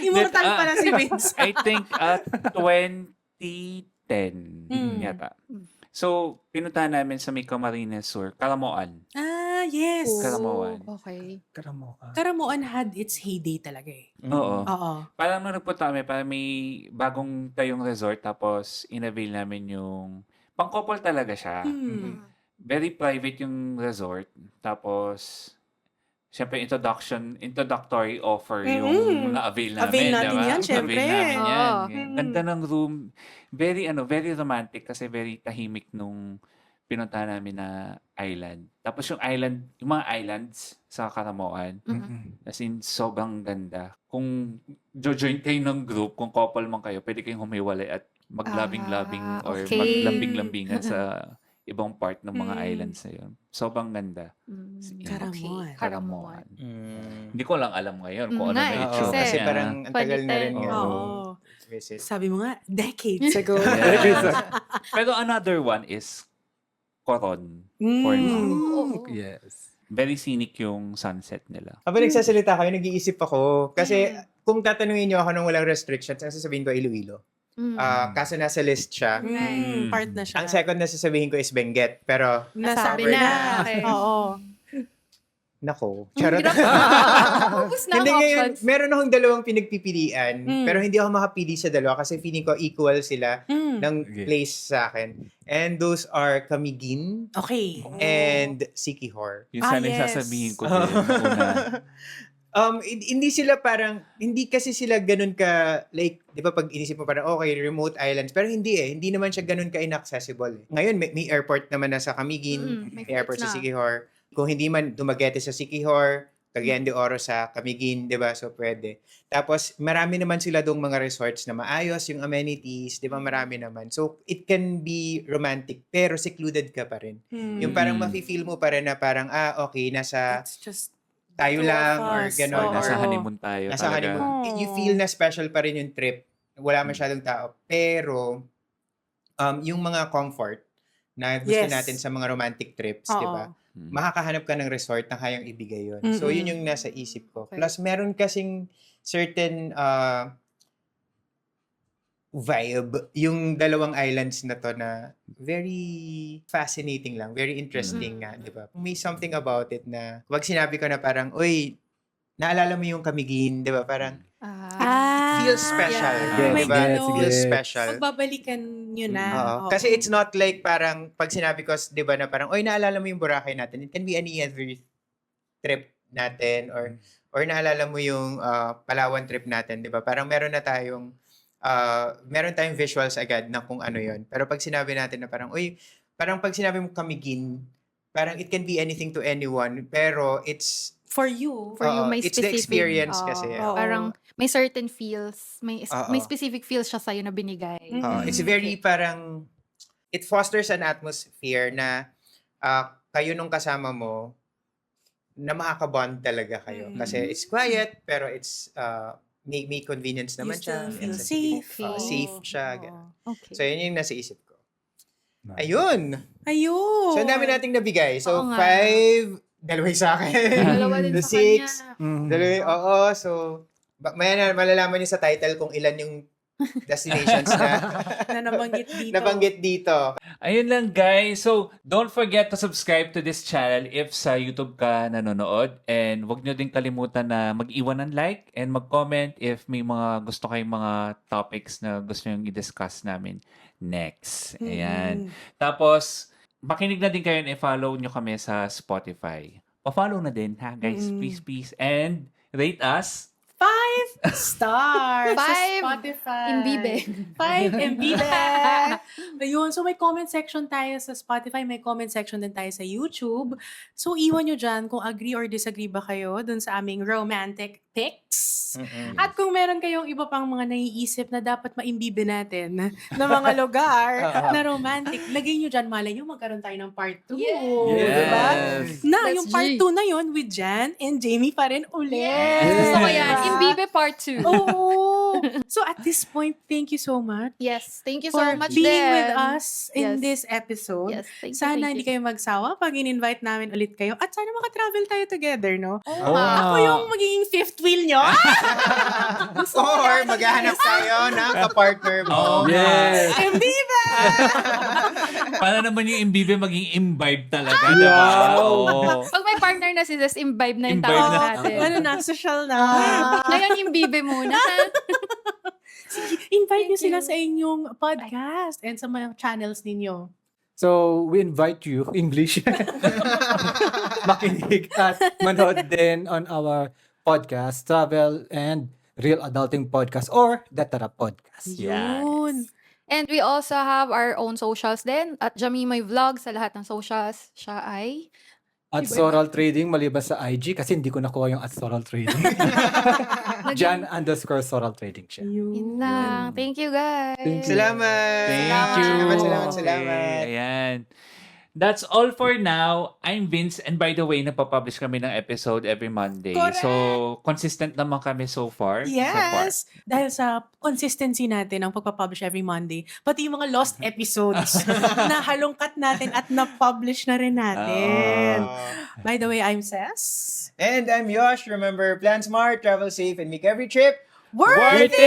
Immortal pala si Vince. I think 2010 yata. So, pinuntahan namin sa may Camarines Sur, Calamoan. Yes. Karamoan. Okay. Karamoan had its heyday talaga eh. Oo. Oo. Parang nung nagpunta kami, parang may bagong tayong resort, tapos inavail namin yung pang-couple talaga siya. Very private yung resort. Tapos, syempre, introductory offer yung na-avail namin. Avail natin diba? yan, syempre. Avail namin yan. Oo. Ganda ng room. Very, very romantic kasi very tahimik nung pinuntahan namin na island. Tapos yung mga islands sa Karamoan, as in, sobrang ganda. Kung join kayo ng group, kung couple man kayo, pwede kayong humiwalay at maglabing-labing or okay. maglambing-lambingan sa ibang part ng mga islands na yun. Sobrang ganda. Karamoan. Karamoan. Hindi ko lang alam ngayon kung ano Nga na eh, Oo, itsura kasi niya. parang ang tagal na rin Palitan. nga. Oo. Visit. Sabi mo nga, decades ago. Yeah. Pero another one is Coron. For now. Oo. Yes. Very scenic yung sunset nila. Habang nagsasalita kayo, nag-iisip ako. Kasi kung tatanungin niyo ako nung walang restrictions, ang sasabihin ko Iloilo. Kaso nasa list siya. Part na siya. Ang second na sasabihin ko is Benguet. Pero, Nasabi Sabi na. na. Okay. Oo. nako. Charot. Ubus na ang Hindi ngayon, options. meron akong dalawang pinagpipilian. Pero hindi ako makapili sa dalawa kasi feeling ko equal sila ng Okay. place sa akin. And those are Camiguin Okay. and Siquijor. Yung sana yung yes. sasabihin ko din. Una. Hindi sila parang, hindi kasi sila ganun ka, like, di ba pag inisip mo parang, okay, remote islands, pero hindi eh, hindi naman siya ganun ka inaccessible. Ngayon, may airport naman na sa Camiguin, May may airport sa flights na. Siquijor. Kung hindi man Dumaguete sa Siquijor, Cagayan de Oro sa Camiguin, di ba? So, pwede. Tapos, marami naman sila dong mga resorts na maayos, yung amenities, di ba? Marami naman. So, it can be romantic, pero secluded ka pa rin. Yung parang mafe-feel mo pa rin na parang, okay, nasa It's just tayo two of lang or us. gano'n. Oo. Nasa honeymoon tayo Nasa talaga. honeymoon. You feel na special pa rin yung trip. Wala masyadong tao. Pero, yung mga comfort na gusto Yes. natin sa mga romantic trips, Oo. di ba? Makakahanap ka ng resort na kayang ibigay yun. So, Mm-mm. yun yung nasa isip ko. Okay. Plus, meron kasing certain vibe yung dalawang islands na to na very fascinating lang, very interesting nga, di ba? May something about it na, wag sinabi ko na parang, uy, naalala mo yung Camiguin, di ba? Parang, Ah, feels special. Yeah. Di May ba? ganon. It feels special. Magbabalikan nyo na. Oo. Oo. Kasi it's not like parang, pag sinabi ko, di ba, na parang, oy, naalala mo yung Boracay natin. It can be any other trip natin or naalala mo yung Palawan trip natin, di ba? Parang meron tayong visuals agad na kung ano yon. Pero pag sinabi natin na parang, uy, parang pag sinabi mo Camiguin, parang it can be anything to anyone, pero it's For you. For you, Oo, may it's the specific. experience oo, kasi. Oo. Parang may certain feels, Oo. may specific feels siya sa'yo na binigay. It's very parang, it fosters an atmosphere na kayo nung kasama mo, na makaka-bond talaga kayo. Kasi it's quiet, pero it's, may convenience You naman siya. still feel accessibility. safe. Safe siya. Oo. ganun. Okay. So, yun yung nasa isip ko. Nice. Ayun! Ayun. So, ang dami nating nabigay. So, Oo nga. 5, dalaway sa akin. Dalawa din The sa kanya. 6, Mhm. dalawa, oo. So, malalaman niyo sa title kung ilan yung destinations Na nabanggit dito. nabanggit dito. Ayun lang guys. So, don't forget to subscribe to this channel if sa YouTube ka nanonood. And wag nyo din kalimutan na mag-iwan ng like and mag-comment if may mga gusto kayong mga topics na gusto nyo i-discuss namin next. Ayan. Tapos, makinig na din kayo and i-follow nyo kami sa Spotify. Pa-follow na din ha guys. Please. And rate us. 5 stars sa 5 Spotify. Imbibe. 5 Imbibe. Ayun. So, may comment section tayo sa Spotify. May comment section din tayo sa YouTube. So, iwan nyo dyan kung agree or disagree ba kayo dun sa aming romantic picks. At kung meron kayong iba pang mga naiisip na dapat maimbibe natin na mga lugar na romantic, lagay nyo dyan. Malay nyo, magkaroon tayo ng part 2. Diba? Na, That's yung part G. 2 na yun with Jan and Jamie pa rin ulit. Gusto ko yan. Diba? Imbibe part 2. Oo. So at this point, thank you so much Yes. Thank you so for much being din. with us in Yes. this episode. Yes. Thank you. Sana hindi kayo magsawa pag in-invite namin ulit kayo. At sana makatravel tayo together, no? Oo nga. Ako yung magiging fifth wheel nyo. Or maghahanap tayo ng kapartner mo. Oh, Yes. Viva! Para naman yung imbibe maging imbibe talaga, Wow. diba? Oo. Pag may partner na si Zes, imbibe na yung Imbibe tawag na. natin. Ano na, social na. Ngayon, imbibe muna. Invite nyo Thank sila you. sa inyong podcast and sa mga channels ninyo. So, we invite you, English, makinig at manood din on our podcast, Travel and Real Adulting Podcast or Datara Podcast. Yun. And we also have our own socials din. At Jamimoy Vlog sa lahat ng socials. Siya ay... At Soral Trading, maliban sa IG, kasi hindi ko nakuha yung at Soral Trading. Jan_Soral Trading siya. Yun lang. Thank you, guys. Thank you. Salamat. Thank you. Salamat. Okay, ayan. That's all for now. I'm Vince and by the way, nagpa-publish kami ng episode every Monday. Correct. So, consistent naman kami so far. Yes! Dahil sa consistency natin ng pagpapublish every Monday, pati yung mga lost episodes na halongkat natin at na-publish na rin natin. By the way, I'm Ses. And I'm Yosh. Remember, plan smart, travel safe, and make every trip Worth worth it!